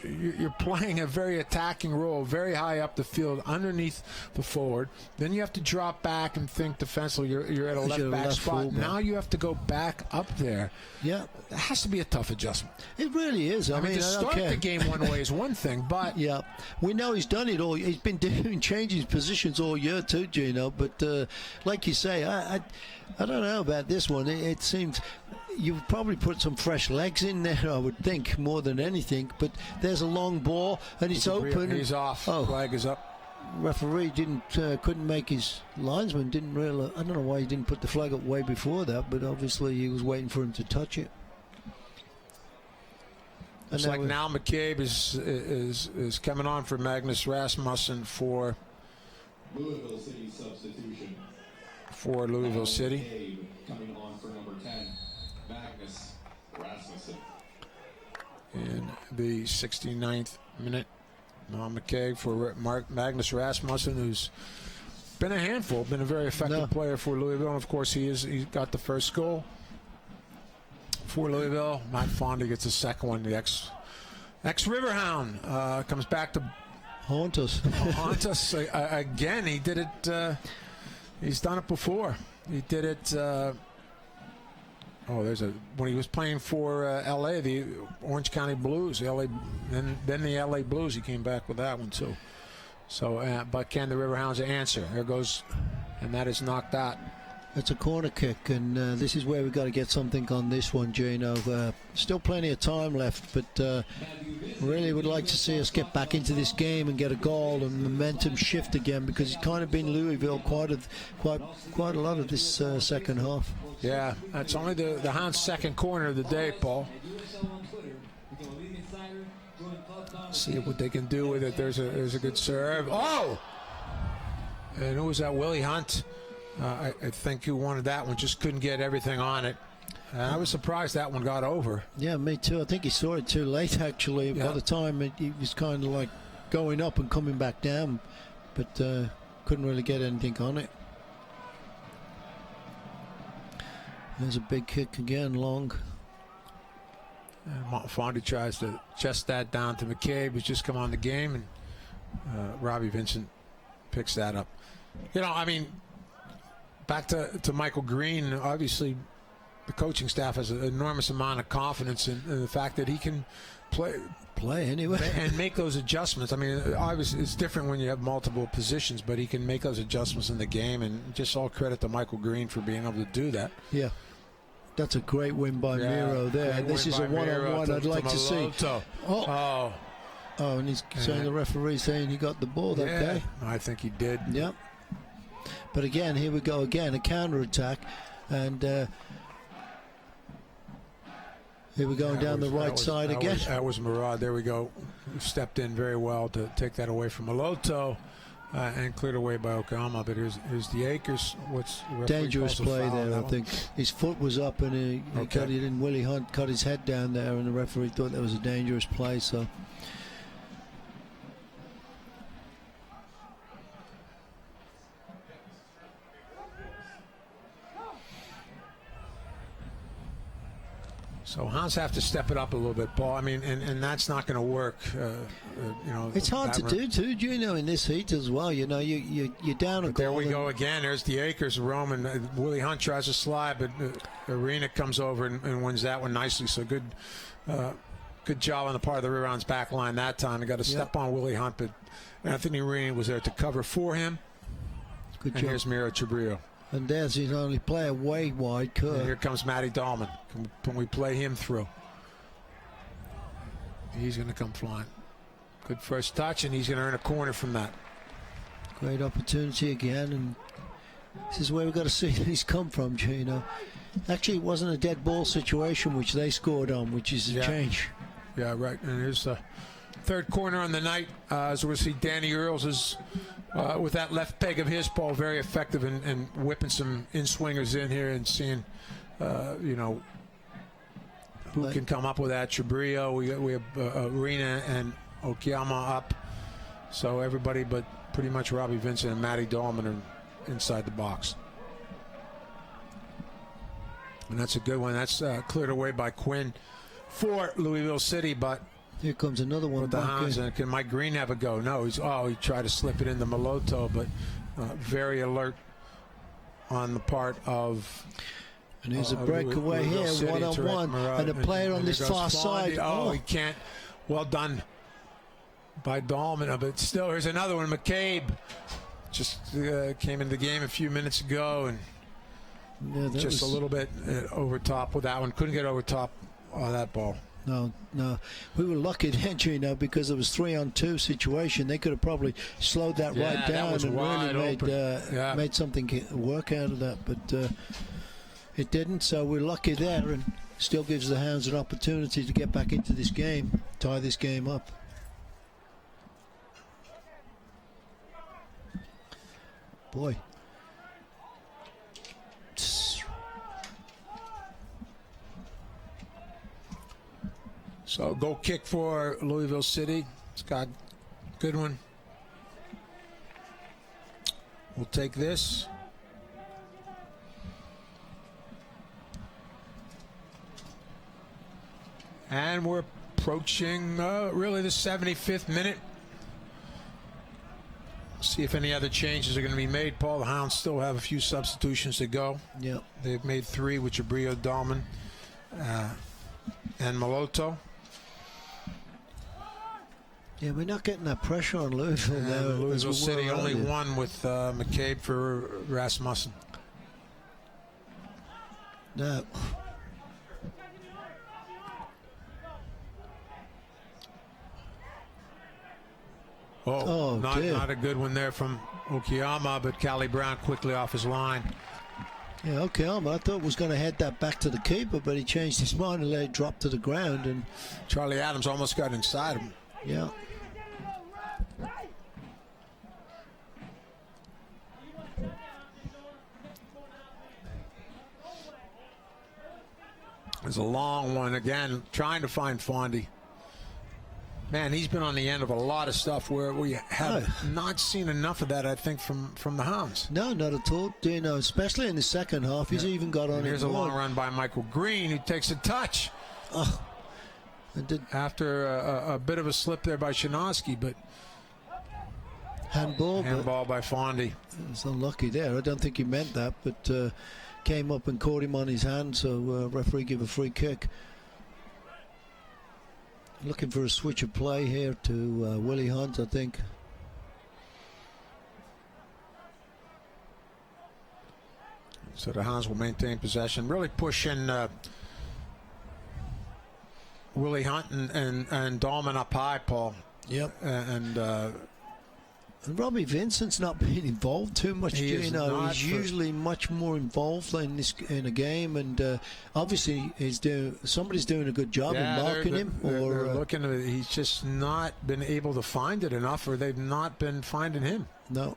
you're playing a very attacking role, very high up the field, underneath the forward. Then you have to drop back and think defensively. You're at a left back spot. fullback. Now you have to go back up there. Yeah. It has to be a tough adjustment. It really is. I mean, to I don't start care. the game one way is one thing, but Yeah, we know he's done it all. He's been changing positions all year too, Gino. But like you say, I don't know about this one. It seems you've probably put some fresh legs in there, I would think, more than anything. But there's a long ball, and it's open. he's off. Oh. Flag is up. Referee couldn't make his linesman. Didn't realize. I don't know why he didn't put the flag up way before that. But obviously he was waiting for him to touch it. It's like now McCabe is coming on for Magnus Rasmussen for Louisville City substitution. Louisville City. McCabe coming on for number 10, Magnus Rasmussen. In the 69th minute, McCabe for Magnus Rasmussen, who's been a handful, been a very effective player for Louisville. And of course, he got the first goal for Louisville. Matt Fonda gets the second one. The ex Riverhound comes back to haunt us. Again. He did it. He's done it before. He did it. When he was playing for L.A., the Orange County Blues, then the L.A. Blues. He came back with that one too. So, but can the Riverhounds answer? There goes, and that is knocked out. It's a corner kick, and this is where we've got to get something on this one, Gino. Still plenty of time left, but really would like to see us get back into this game and get a goal and momentum shift again, because it's kind of been Louisville quite a lot of this second half. Yeah, that's only the Hounds' second corner of the day, Paul. See what they can do with it. There's a good serve. Oh! And who was that? Willie Hunt. I think who wanted that one, just couldn't get everything on it. I was surprised that one got over. Yeah, me too. I think he saw it too late, actually. Yeah. By the time he was kind of like going up and coming back down, but couldn't really get anything on it. There's a big kick again, long. And Fondy tries to chest that down to McCabe, who's just come on the game, and Robbie Vincent picks that up. I mean, back to Michael Green. Obviously, the coaching staff has an enormous amount of confidence in the fact that he can play anyway and make those adjustments. I mean, obviously it's different when you have multiple positions, but he can make those adjustments in the game, and just all credit to Michael Green for being able to do that. Yeah, that's a great win by Miro there. And this is a one-on-one I'd like to see. Oh, and he's saying the referee saying he got the ball that day. I think he did. Yep. But again, here we go again, a counter-attack, and here we're going down the right side again. That was Murad. There we go. He stepped in very well to take that away from Maloto and cleared away by Okama. But here's the Akers. What's the referee dangerous calls a play foul on there, I that think. His foot was up and he cut it in. Willie Hunt cut his head down there, and the referee thought that was a dangerous play. So Hounds have to step it up a little bit, Paul. I mean, and that's not going to work. It's hard to do too, Gino, in this heat as well. You're down a goal. There we go again. There's the Akers Roman. Willie Hunt tries to slide, but Arena comes over and wins that one nicely. So good good job on the part of the Riverhounds back line that time. They got to step on Willie Hunt, but Anthony Rini was there to cover for him. Good And job. here's Miro Chabrillo. And there's his only player way wide. And here comes Matty Dahlman. Can we play him through? He's going to come flying. Good first touch, and he's going to earn a corner from that. Great opportunity again, and this is where we've got to see these come from, Gino. Actually, it wasn't a dead ball situation which they scored on, which is a change. Yeah, right. And here's the third corner on the night. As we'll see, Danny Earls is, with that left peg of his, Paul, very effective in whipping some in-swingers in here and seeing, who can come up with that. Chabrillo, we have Arena and Okiyama up. So everybody but pretty much Robbie Vincent and Matty Dahlman are inside the box. And that's a good one. That's cleared away by Quinn for Louisville City, but here comes another one. With the Hounds, and can Mike Green have a go? No, he tried to slip it into Maloto, but very alert on the part of. And there's a breakaway here, one-on-one, and a player on this far side. Oh, he can't. Well done by Dahlman, but still, here's another one. McCabe just came into the game a few minutes ago, and just a little bit over top with that one. Couldn't get over top on that ball. No. We were lucky then, Gino, because it was 3-on-2 situation. They could have probably slowed that right down and really made something work out of that, but it didn't. So we're lucky there, and still gives the Hounds an opportunity to get back into this game, tie this game up. Boy. So goal kick for Louisville City. Scott Goodwin will take this. And we're approaching really the 75th minute. See if any other changes are going to be made. Paul, the Hounds still have a few substitutions to go. Yep. They've made 3 with Chabrillo, Dahlman, and Maloto. Yeah, we're not getting that pressure on Louisville now. Louisville City only won with McCabe for Rasmussen. No. Not a good one there from Okiyama, but Callie Brown quickly off his line. Yeah, Okiyama, I thought was going to head that back to the keeper, but he changed his mind and let it drop to the ground. And Charlie Adams almost got inside him. Yeah. There's a long one again, trying to find Fondy. Man, he's been on the end of a lot of stuff where we have not seen enough of that, I think, from the Hounds. No, not at all. You know, especially in the second half, he's even got on. And here's a long run by Michael Green, who takes a touch. After a bit of a slip there by Shinosky, but handball by Fondy. It's unlucky there. I don't think he meant that, but came up and caught him on his hand, so referee give a free kick. Looking for a switch of play here to Willie Hunt, I think. So the Hounds will maintain possession, really pushing Willie Hunt and Dahlman up high, Paul. Yep. And Robbie Vincent's not being involved too much. He's usually much more involved in a game, and obviously somebody's doing a good job in marking him. They're looking at it. He's just not been able to find it enough, or they've not been finding him. No.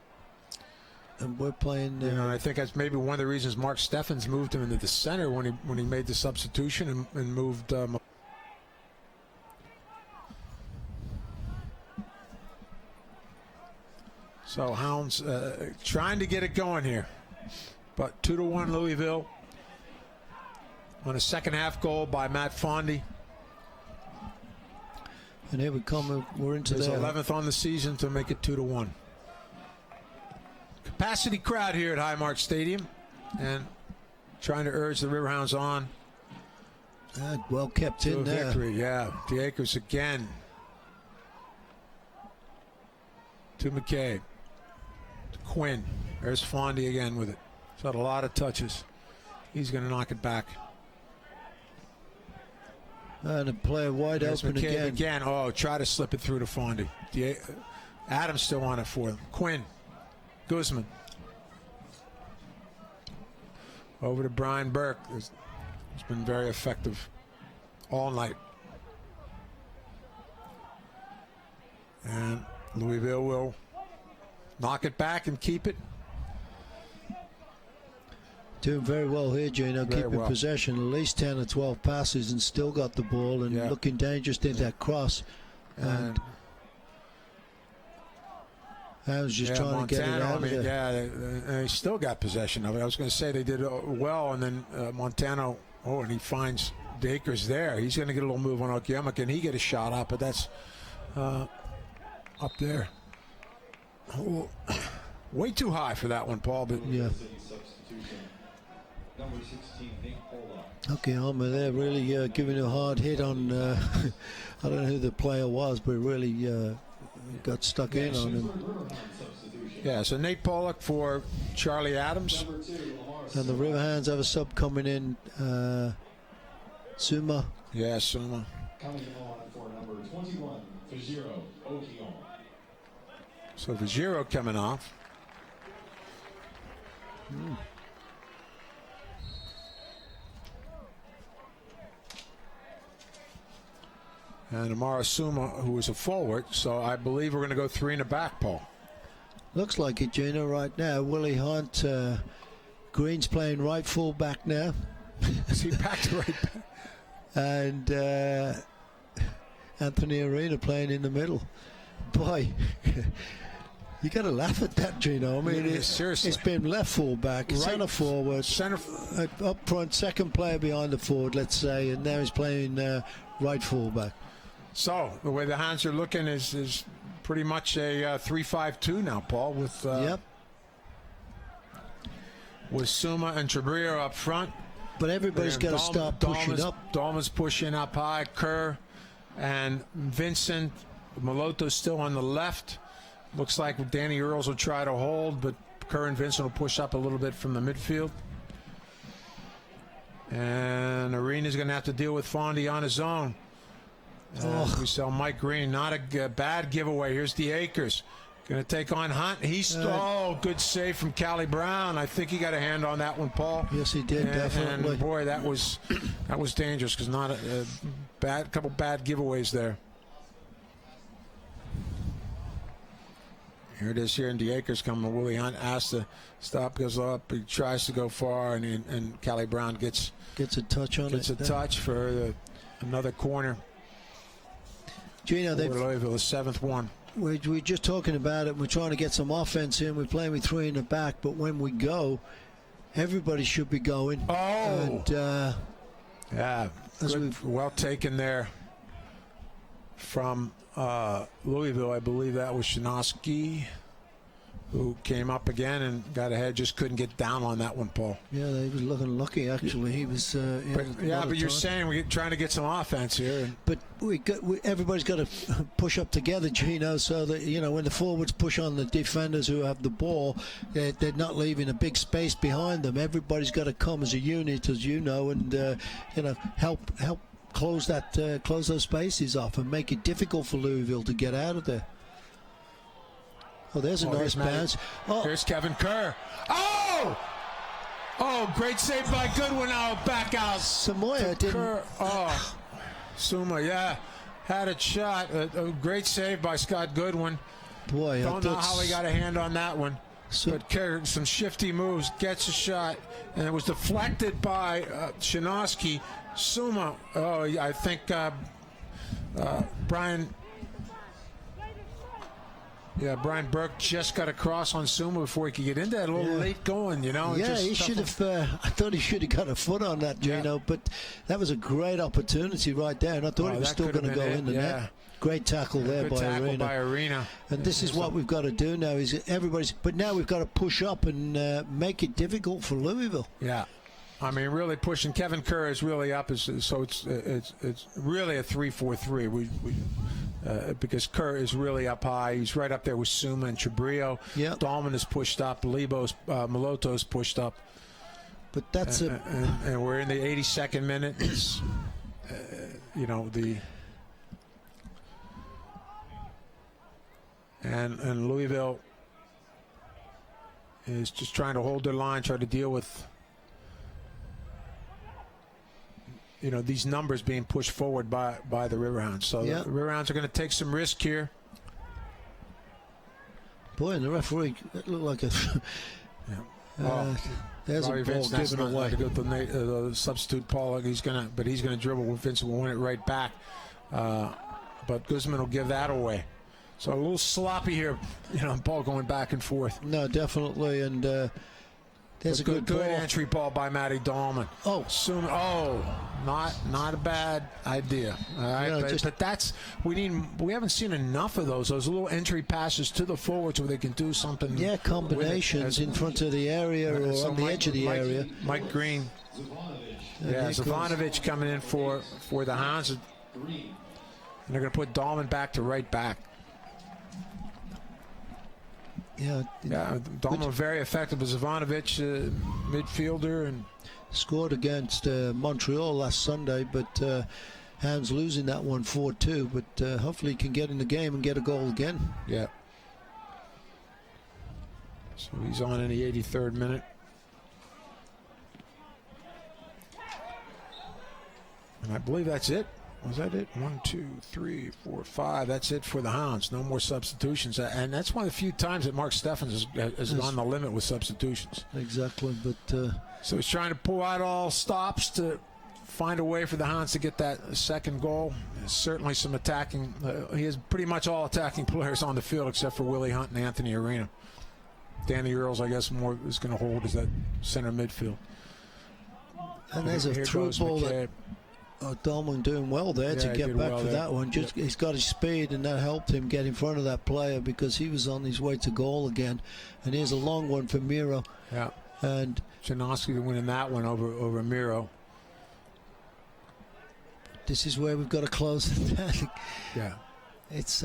And we're playing. I think that's maybe one of the reasons Mark Steffens moved him into the center when he made the substitution and moved. So Hounds trying to get it going here, but 2-1 Louisville on a second half goal by Matt Fondy. And here we come. We're into his the 11th on the season to make it 2-1. Capacity crowd here at Highmark Stadium, and trying to urge the Riverhounds on. Well kept to in a there. victory. Yeah, the Akers again to McCabe, to Quinn. There's Fondy again with it. He's had a lot of touches. He's going to knock it back. And a player wide There's open McCabe again. Oh, try to slip it through to Fondy. Adams still on it for them. Quinn, Guzman. Over to Brian Burke. He's been very effective all night. And Louisville will knock it back and keep it. Doing very well here, Gino, Very keeping well. possession, at least 10 or 12 passes and still got the ball and Yeah. looking dangerous in that cross. And I was just trying to get it Montana, out of there. Yeah, they still got possession of it. I was going to say they did well, and then Montana, and he finds Akers there. He's going to get a little move on Okiyama. Can he get a shot up? But that's up there. Oh, way too high for that one, Paul. But Yeah. Substitution. Number 16, Nick Pollock. Okiyama there really giving a hard hit on, I don't know who the player was, but really got stuck in on him. yeah, so Nate Pollock for Charlie Adams. And the Riverhounds have a sub coming in, Suma. Yeah, Suma. Coming on for number 21, Fajiro Okion. So Vajiro coming off. And Amara Suma, who is a forward, so I believe we're going to go 3 in the back, Paul. Looks like it, Gino, right now. Willie Hunt, Green's playing right full back now. Is he back to right back? And Anthony Arena playing in the middle. Boy, you got to laugh at that, Gino. I mean, Yeah, seriously. it's been left full back, Right. centre forward, Center. up front, second player behind the forward, let's say, and now he's playing right full back. So the way the Hounds are looking is pretty much a 3-5-2 now, Paul, with Yep. with Suma and Trebrio up front. But everybody's got to start pushing up. Dolman's pushing up high. Kerr and Vincent. Maloto's still on the left. Looks like Danny Earls will try to hold, but Kerr and Vincent will push up a little bit from the midfield. And Arena's going to have to deal with Fondy on his own. We saw Mike Green, not a bad giveaway. Here's the Akers. Going to take on Hunt. He's good save from Callie Brown. I think he got a hand on that one, Paul. Yes, he did, definitely. And boy, that was dangerous because not a couple bad giveaways there. Here it is here in the Akers coming. Willie Hunt asks to stop, goes up. He tries to go far, and Callie Brown gets a touch on a it. touch for another corner. Gino, Over Louisville, the 7th one. We're just talking about it. We're trying to get some offense in. We're playing with 3 in the back, but when we go, everybody should be going. Oh, And yeah, as good, well taken there from Louisville. I believe that was Shinosky, who came up again and got ahead. Just couldn't get down on that one, Paul. yeah, he was looking lucky. Actually, he was. But you're saying we're trying to get some offense here. But everybody's got to push up together, Gino, so that when the forwards push on the defenders who have the ball, they're not leaving a big space behind them. Everybody's got to come as a unit, as you know, and help close those spaces off and make it difficult for Louisville to get out of there. Oh, there's a nice bounce. Oh, Here's Kevin Kerr. Oh, great save by Goodwin. Now back out. Samoa didn't. Kerr. Oh, Suma, yeah, had a shot. A great save by Scott Goodwin. Boy, Don't know how he got a hand on that one. So- But Kerr, some shifty moves, gets a shot, and it was deflected by Shinosky. Suma, I think Brian Burke just got across on Suma before he could get into that. A little late going, Yeah, he should have. I thought he should have got a foot on that, Gino. Yeah. But that was a great opportunity right there, and I thought it was that still could have going to go been in the it, net. Great tackle there Good by tackle Arena. by Arena. And this is what we've got to do now. But now we've got to push up and make it difficult for Louisville. Yeah. I mean, really pushing. Kevin Kerr is really up, so it's really a 3-4-3. Because Kerr is really up high. He's right up there with Suma and Chabrillo. Yeah. Dahlman is pushed up. Moloto's pushed up. But that's and we're in the 82nd minute. It's and Louisville is just trying to hold their line, try to deal with these numbers being pushed forward by the Riverhounds. So yeah. the Riverhounds are going to take some risk here. Boy, and the referee looked like a. There's Bobby a ball Vincent's given not away. going to go to the substitute Pollock. He's going to dribble. Vincent will win it right back. But Guzman will give that away. So a little sloppy here, ball going back and forth. No, definitely, and there's a good ball. Entry ball by Matty Dahlman. Not a bad idea. All right, but that's we haven't seen enough of those little entry passes to the forwards where they can do something. Yeah, combinations in front of the area or on the edge of the area. Mike Green. Yeah, Zivanovic coming in for the Hounds, and they're going to put Dahlman back to right back. Yeah, Dahlman very effective as Zivanovic, midfielder, and scored against Montreal last Sunday, but Hounds losing that one 4-2. But hopefully he can get in the game and get a goal again. Yeah. So he's on in the 83rd minute. And I believe that's it. Was that it? 1, 2, 3, 4, 5. That's it for the Hounds. No more substitutions. And that's one of the few times that Mark Steffens has gone the limit with substitutions. Exactly. But so he's trying to pull out all stops to find a way for the Hounds to get that second goal. There's certainly some attacking. He has pretty much all attacking players on the field except for Willie Hunt and Anthony Arena. Danny Earls, I guess, more is going to hold as that center midfield. And there's a through ball that Dahlman doing well there to get back for that one. He's got his speed, and that helped him get in front of that player because he was on his way to goal again. And here's a long one for Miro. Yeah. And Janoski winning that one over Miro. This is where we've got to close it down. Yeah. It's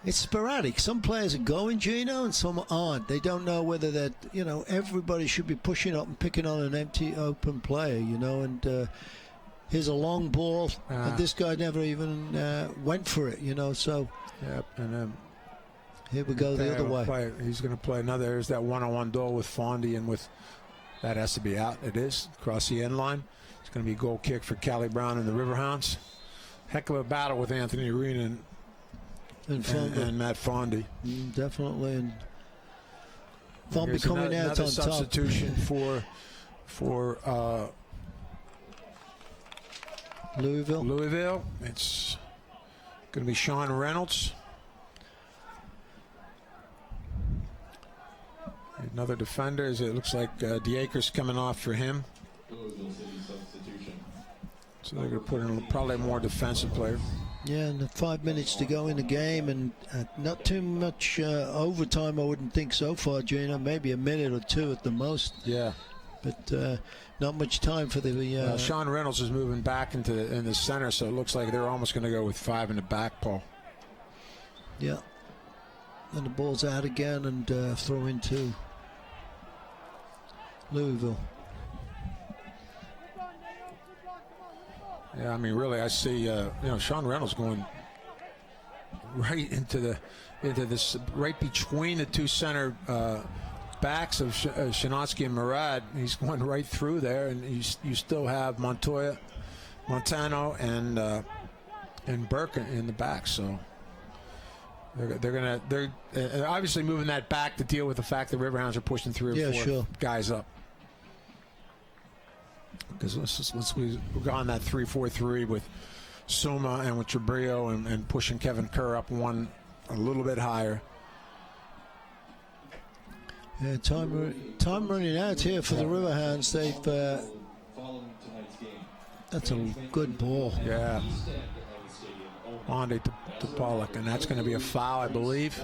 sporadic. Some players are going, Gino, and some aren't. They don't know whether that, everybody should be pushing up and picking on an empty, open player, and here's a long ball, and this guy never even went for it, so. Yep, and here we go the other way. He's going to play another. There's that one-on-one duel with Fondy, and that has to be out. It is across the end line. It's going to be a goal kick for Callie Brown and the Riverhounds. Heck of a battle with Anthony Arena and Matt Fondy. Definitely, and Fondy coming out on substitution top. for Louisville. It's going to be Sean Reynolds. Another defender. It looks like DeAkers coming off for him. So they're going to put in probably a more defensive player. Yeah, and 5 minutes to go in the game, and not too much overtime, I wouldn't think so far, Gino. Maybe a minute or two at the most. Yeah. But not much time for the. Sean Reynolds is moving back in the center, so it looks like they're almost going to go with 5 in the back, Paul. Yeah. And the ball's out again, and throw into Louisville. Yeah, I mean, really, I see Sean Reynolds going right into this right between the two center backs of Shanotsky and Murad. He's going right through there, and you still have Montano and Burke in the back. So they're obviously moving that back to deal with the fact that Riverhounds are pushing 3 or 4 guys up. Because once we've gone that 3-4-3 with Suma and with Chabrillo and pushing Kevin Kerr up one a little bit higher. Yeah, time running out here for the Riverhounds. They've that's a good ball. Yeah. On to Pollock, and that's going to be a foul, I believe.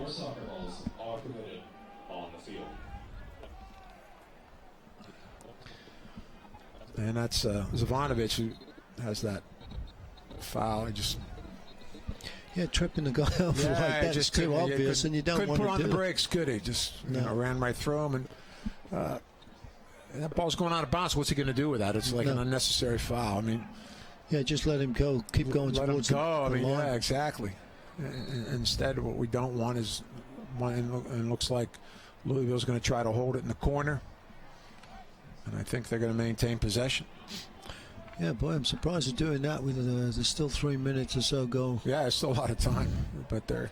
And that's Zivanovic who has that foul. He just tripping the guy over like that is too obvious, and you don't couldn't want put to on do the it. brakes, could he? Just ran right through him, and that ball's going out of bounds. What's he going to do with that? It's like an unnecessary foul. I mean, just let him go. Keep going let him towards go. I the mean, line. yeah, exactly. Instead, what we don't want is and looks like Louisville's going to try to hold it in the corner, and I think they're going to maintain possession. Yeah, boy, I'm surprised they're doing that with there's still 3 minutes or so go. Yeah, there's still a lot of time, but they're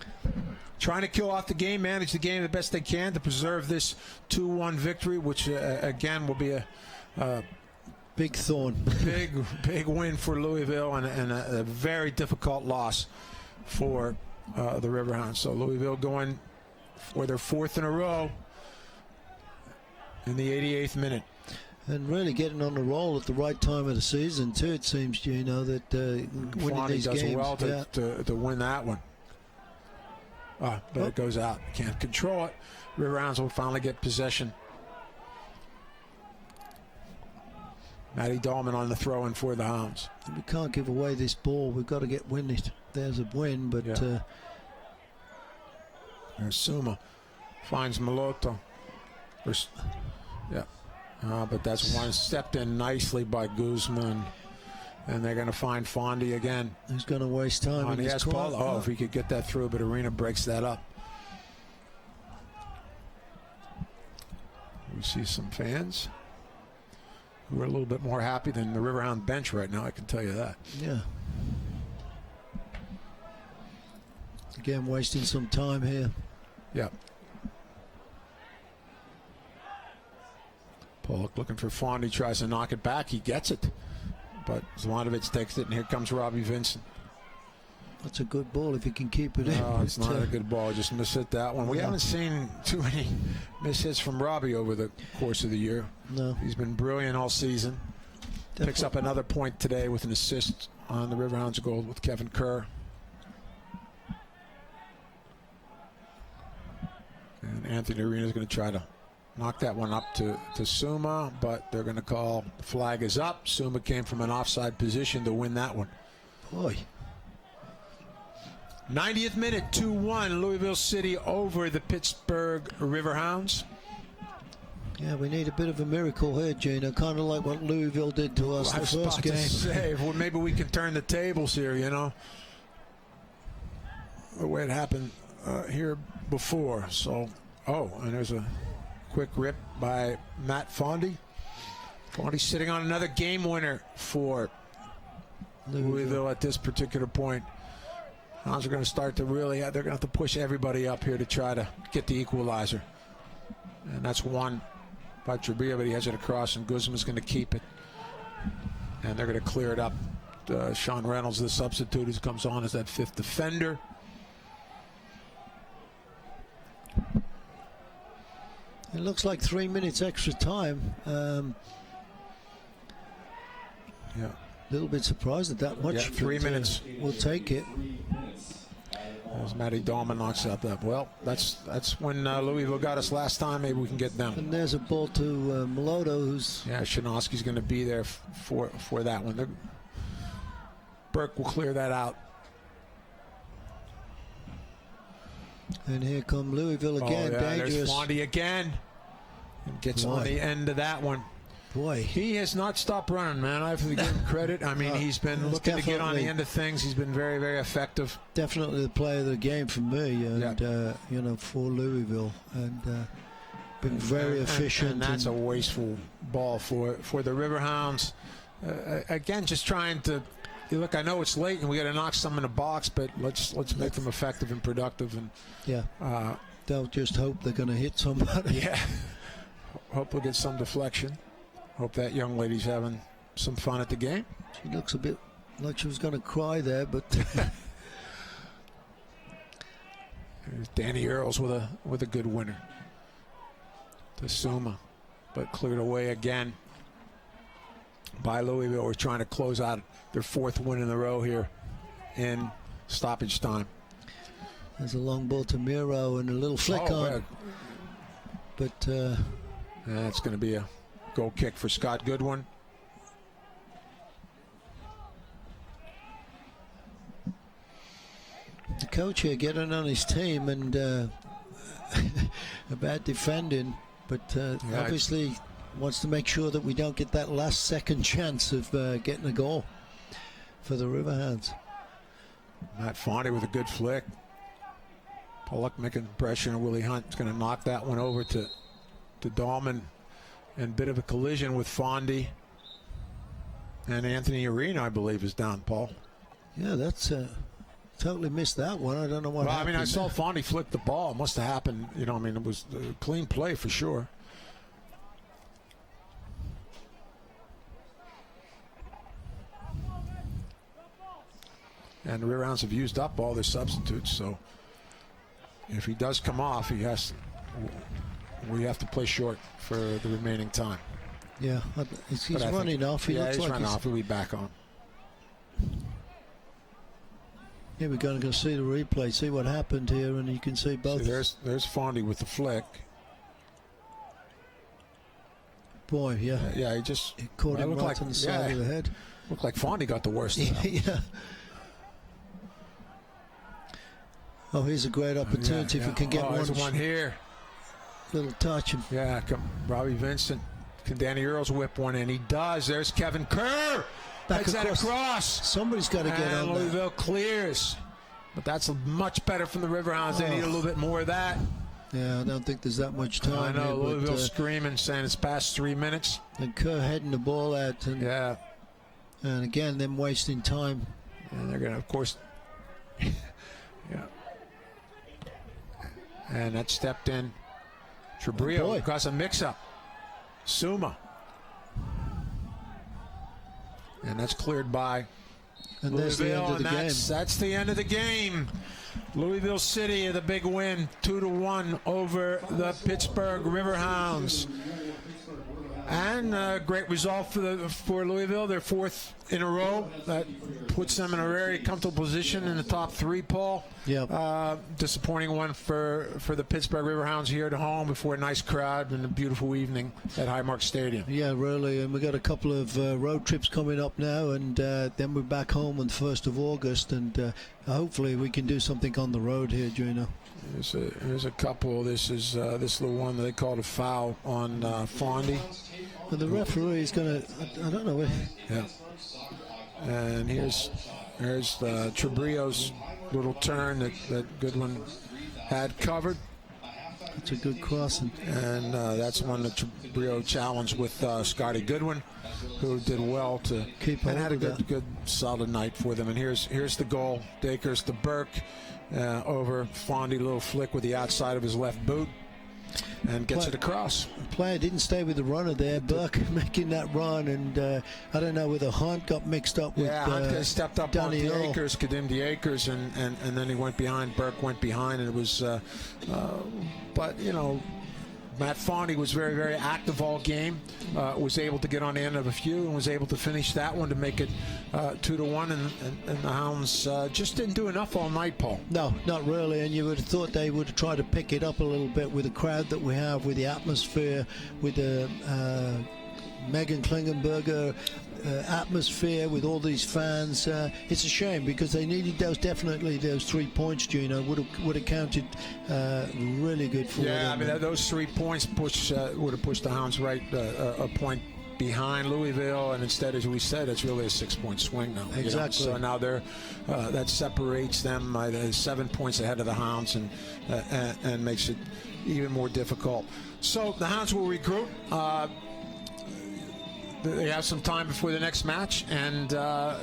trying to kill off the game, manage the game the best they can to preserve this 2-1 victory, which again will be a big thorn. big win for Louisville and a very difficult loss for the Riverhounds. So Louisville going for their 4th in a row in the 88th minute. And really getting on the roll at the right time of the season, too, it seems, Gino, that winning Fondy these does games. well to win that one. But it goes out. Can't control it. Riverhounds will finally get possession. Matty Dahlman on the throw-in for the Hounds. We can't give away this ball. We've got to win it. There's a win, but... There's Suma. Finds Malotto. But that's one stepped in nicely by Guzman. And they're going to find Fondy again. He's going to waste time. And he has Paul. If he could get that through, but Arena breaks that up. We see some fans who are a little bit more happy than the Riverhound bench right now, I can tell you that. Yeah. Again, wasting some time here. Yeah. Pollock looking for Fondy, tries to knock it back. He gets it. But Zvanovic takes it, and here comes Robbie Vincent. That's a good ball if he can keep it in. No, it's not a good ball. Just mishit that one. We haven't seen too many mishits from Robbie over the course of the year. No. He's been brilliant all season. Definitely. Picks up another point today with an assist on the Riverhounds goal with Kevin Kerr. And Anthony Arena is going to try to knock that one up to Suma, but they're going to call the flag is up. Suma came from an offside position to win that one. Boy. 90th minute, 2-1, Louisville City over the Pittsburgh Riverhounds. Yeah, we need a bit of a miracle here, Gino. Kind of like what Louisville did to us the first game. Well, maybe we can turn the tables here, you know. The way it happened here before. So, and there's a quick rip by Matt Fondy. Fondy sitting on another game winner for Louisville at this particular point. Hounds are going to start to they're going to have to push everybody up here to try to get the equalizer. And that's one by Trabia, but he has it across, and Guzman's going to keep it. And they're going to clear it up. Sean Reynolds, the substitute, who comes on as that 5th defender. It looks like 3 minutes extra time. Yeah. A little bit surprised at that much. Yeah, 3 minutes. We'll take it. As Matty Dahlman knocks out that. Well, that's when Louisville got us last time. Maybe we can get them. And there's a ball to Malotto, who's... Yeah, Shinovsky's going to be there for that one. Burke will clear that out. And here come Louisville again. Dangerous. There's Fondy again. And gets on the end of that one. Boy. He has not stopped running, man. I have to give him credit. I mean, he's been looking to get on the end of things. He's been very, very effective. Definitely the player of the game for me, and for Louisville, and been very efficient. And that's a wasteful ball for the Riverhounds. Again, just trying to look. I know it's late, and we got to knock some in the box, but let's make them effective and productive. And they'll just hope they're going to hit somebody. Yeah. Hope we'll get some deflection. Hope that young lady's having some fun at the game. She looks a bit like she was going to cry there, but There's Danny Earls with a good winner to Suma, but cleared away again by Louisville. We're trying to close out their 4th win in a row here in stoppage time. There's a long ball to Miro and a little flick on. Yeah. But that's going to be a goal kick for Scott Goodwin. The coach here getting on his team and about defending, but obviously wants to make sure that we don't get that last second chance of getting a goal for the Riverhounds. Matt Fondy with a good flick. Pollock making pressure, and Willie Hunt is going to knock that one over to Dahlman, and a bit of a collision with Fondy. And Anthony Arena, I believe, is down, Paul. Yeah, that's totally missed that one. I don't know what happened. I mean, I saw Fondy flick the ball. It must have happened, you know, I mean, it was a clean play for sure. And the Riverhounds have used up all their substitutes, so if he does come off, we have to play short for the remaining time. Yeah, he's running off. He looks like running off. He'll be back on. Yeah, we're going to go see the replay, see what happened here, and you can see both. See, there's Fondy with the flick. Boy, yeah. Yeah, he caught him right on the side of the head. Looked like Fondy got the worst of that. Yeah. Oh, here's a great opportunity if we can get one. There's one here. Little touch. Yeah, Robbie Vincent. Can Danny Earls whip one in? He does. There's Kevin Kerr. That's that across. Somebody's got to get on that. Louisville clears. But that's much better from the Riverhounds. They need a little bit more of that. Yeah, I don't think there's that much time. I know, here, Louisville screaming, saying it's past 3 minutes. And Kerr heading the ball out. And, yeah. And again, them wasting time. And they're going to, of course, yeah. And that stepped in. Trebrio got a mix-up. Suma. And that's cleared by and that's the end of the game. That's the end of the game. Louisville City, the big win, 2-1 over the Pittsburgh Riverhounds. And a great result for Louisville, their fourth in a row. That puts them in a very comfortable position in the top three, Paul. Yeah. Disappointing one for the Pittsburgh Riverhounds here at home before a nice crowd and a beautiful evening at Highmark Stadium. Yeah, really. And we got a couple of road trips coming up now, and then we're back home on the 1st of August, and hopefully we can do something on the road here, Gino. There's a couple. This is this little one that they called a foul on Fondy. But the referee is going to, I don't know. Yeah. And here's Trebrio's little turn that Goodwin had covered. It's a good crossing. And that's one that Trebrio challenged with Scotty Goodwin, who did well to keep and had a good solid night for them. And here's the goal. Dakers to Burke over Fondy, little flick with the outside of his left boot. And gets it across. The player didn't stay with the runner there. Burke making that run, and I don't know whether Hunt got mixed up with. Hunt stepped up on Danny the Akers, Kadim the Akers, and then he went behind. Burke went behind, and it was. But you know, Matt Fondy was very, very active all game. Was able to get on the end of a few, and was able to finish that one to make it 2-1. And the Hounds just didn't do enough all night, Paul. No, not really. And you would have thought they would have tried to pick it up a little bit with the crowd that we have, with the atmosphere, with the Megan Klingenberger atmosphere, with all these fans. It's a shame because they needed those 3 points, Gino. Would have counted really good for them. Yeah, I mean those 3 points would have pushed the Hounds right a point behind Louisville, and instead, as we said, it's really a 6-point swing now. Exactly. So now they're that separates them 7 points ahead of the Hounds, and makes it even more difficult. So the Hounds will regroup. They have some time before the next match, and they're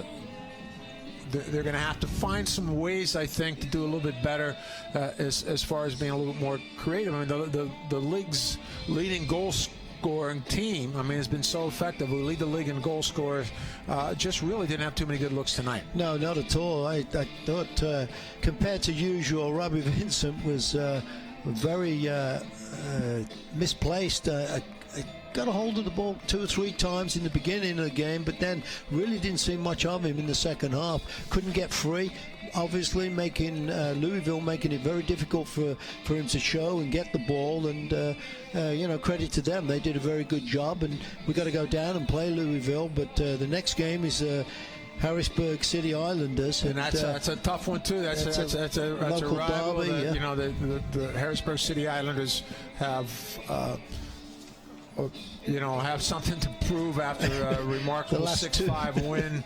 going to have to find some ways, I think, to do a little bit better as far as being a little bit more creative. I mean, the league's leading goal scoring team, I mean, has been so effective. We lead the league in goal scorers. Just really didn't have too many good looks tonight. No, not at all. I thought, compared to usual, Robbie Vincent was very misplaced. Got a hold of the ball 2 or 3 times in the beginning of the game, but then really didn't see much of him in the second half. Couldn't get free, obviously, making Louisville making it very difficult for him to show and get the ball. And you know, credit to them, they did a very good job. And we got to go down and play Louisville. But the next game is Harrisburg City Islanders. And that's a tough one too. That's a local rival. derby, That, yeah. You know, the Harrisburg City Islanders have have something to prove after a remarkable last 6-5 win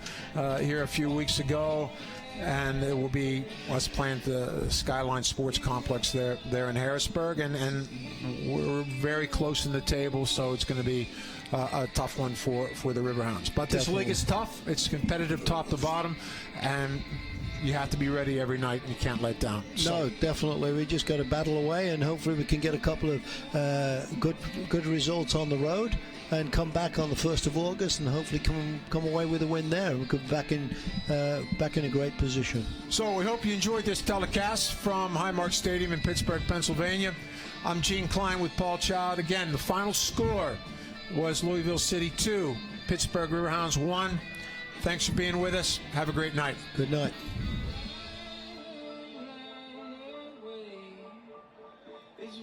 here a few weeks ago. And it will be us playing at the Skyline Sports Complex there in Harrisburg, and we're very close in the table, so it's going to be a tough one for the Riverhounds. But this league is tough. It's competitive top to bottom, and you have to be ready every night, and you can't let down. No, definitely. We just got to battle away, and hopefully we can get a couple of good results on the road and come back on the 1st of August and hopefully come away with a win there. We could be back in a great position. So we hope you enjoyed this telecast from Highmark Stadium in Pittsburgh, Pennsylvania. I'm Gene Klein with Paul Child. Again, the final score was Louisville City 2, Pittsburgh Riverhounds 1. Thanks for being with us. Have a great night. Good night. It's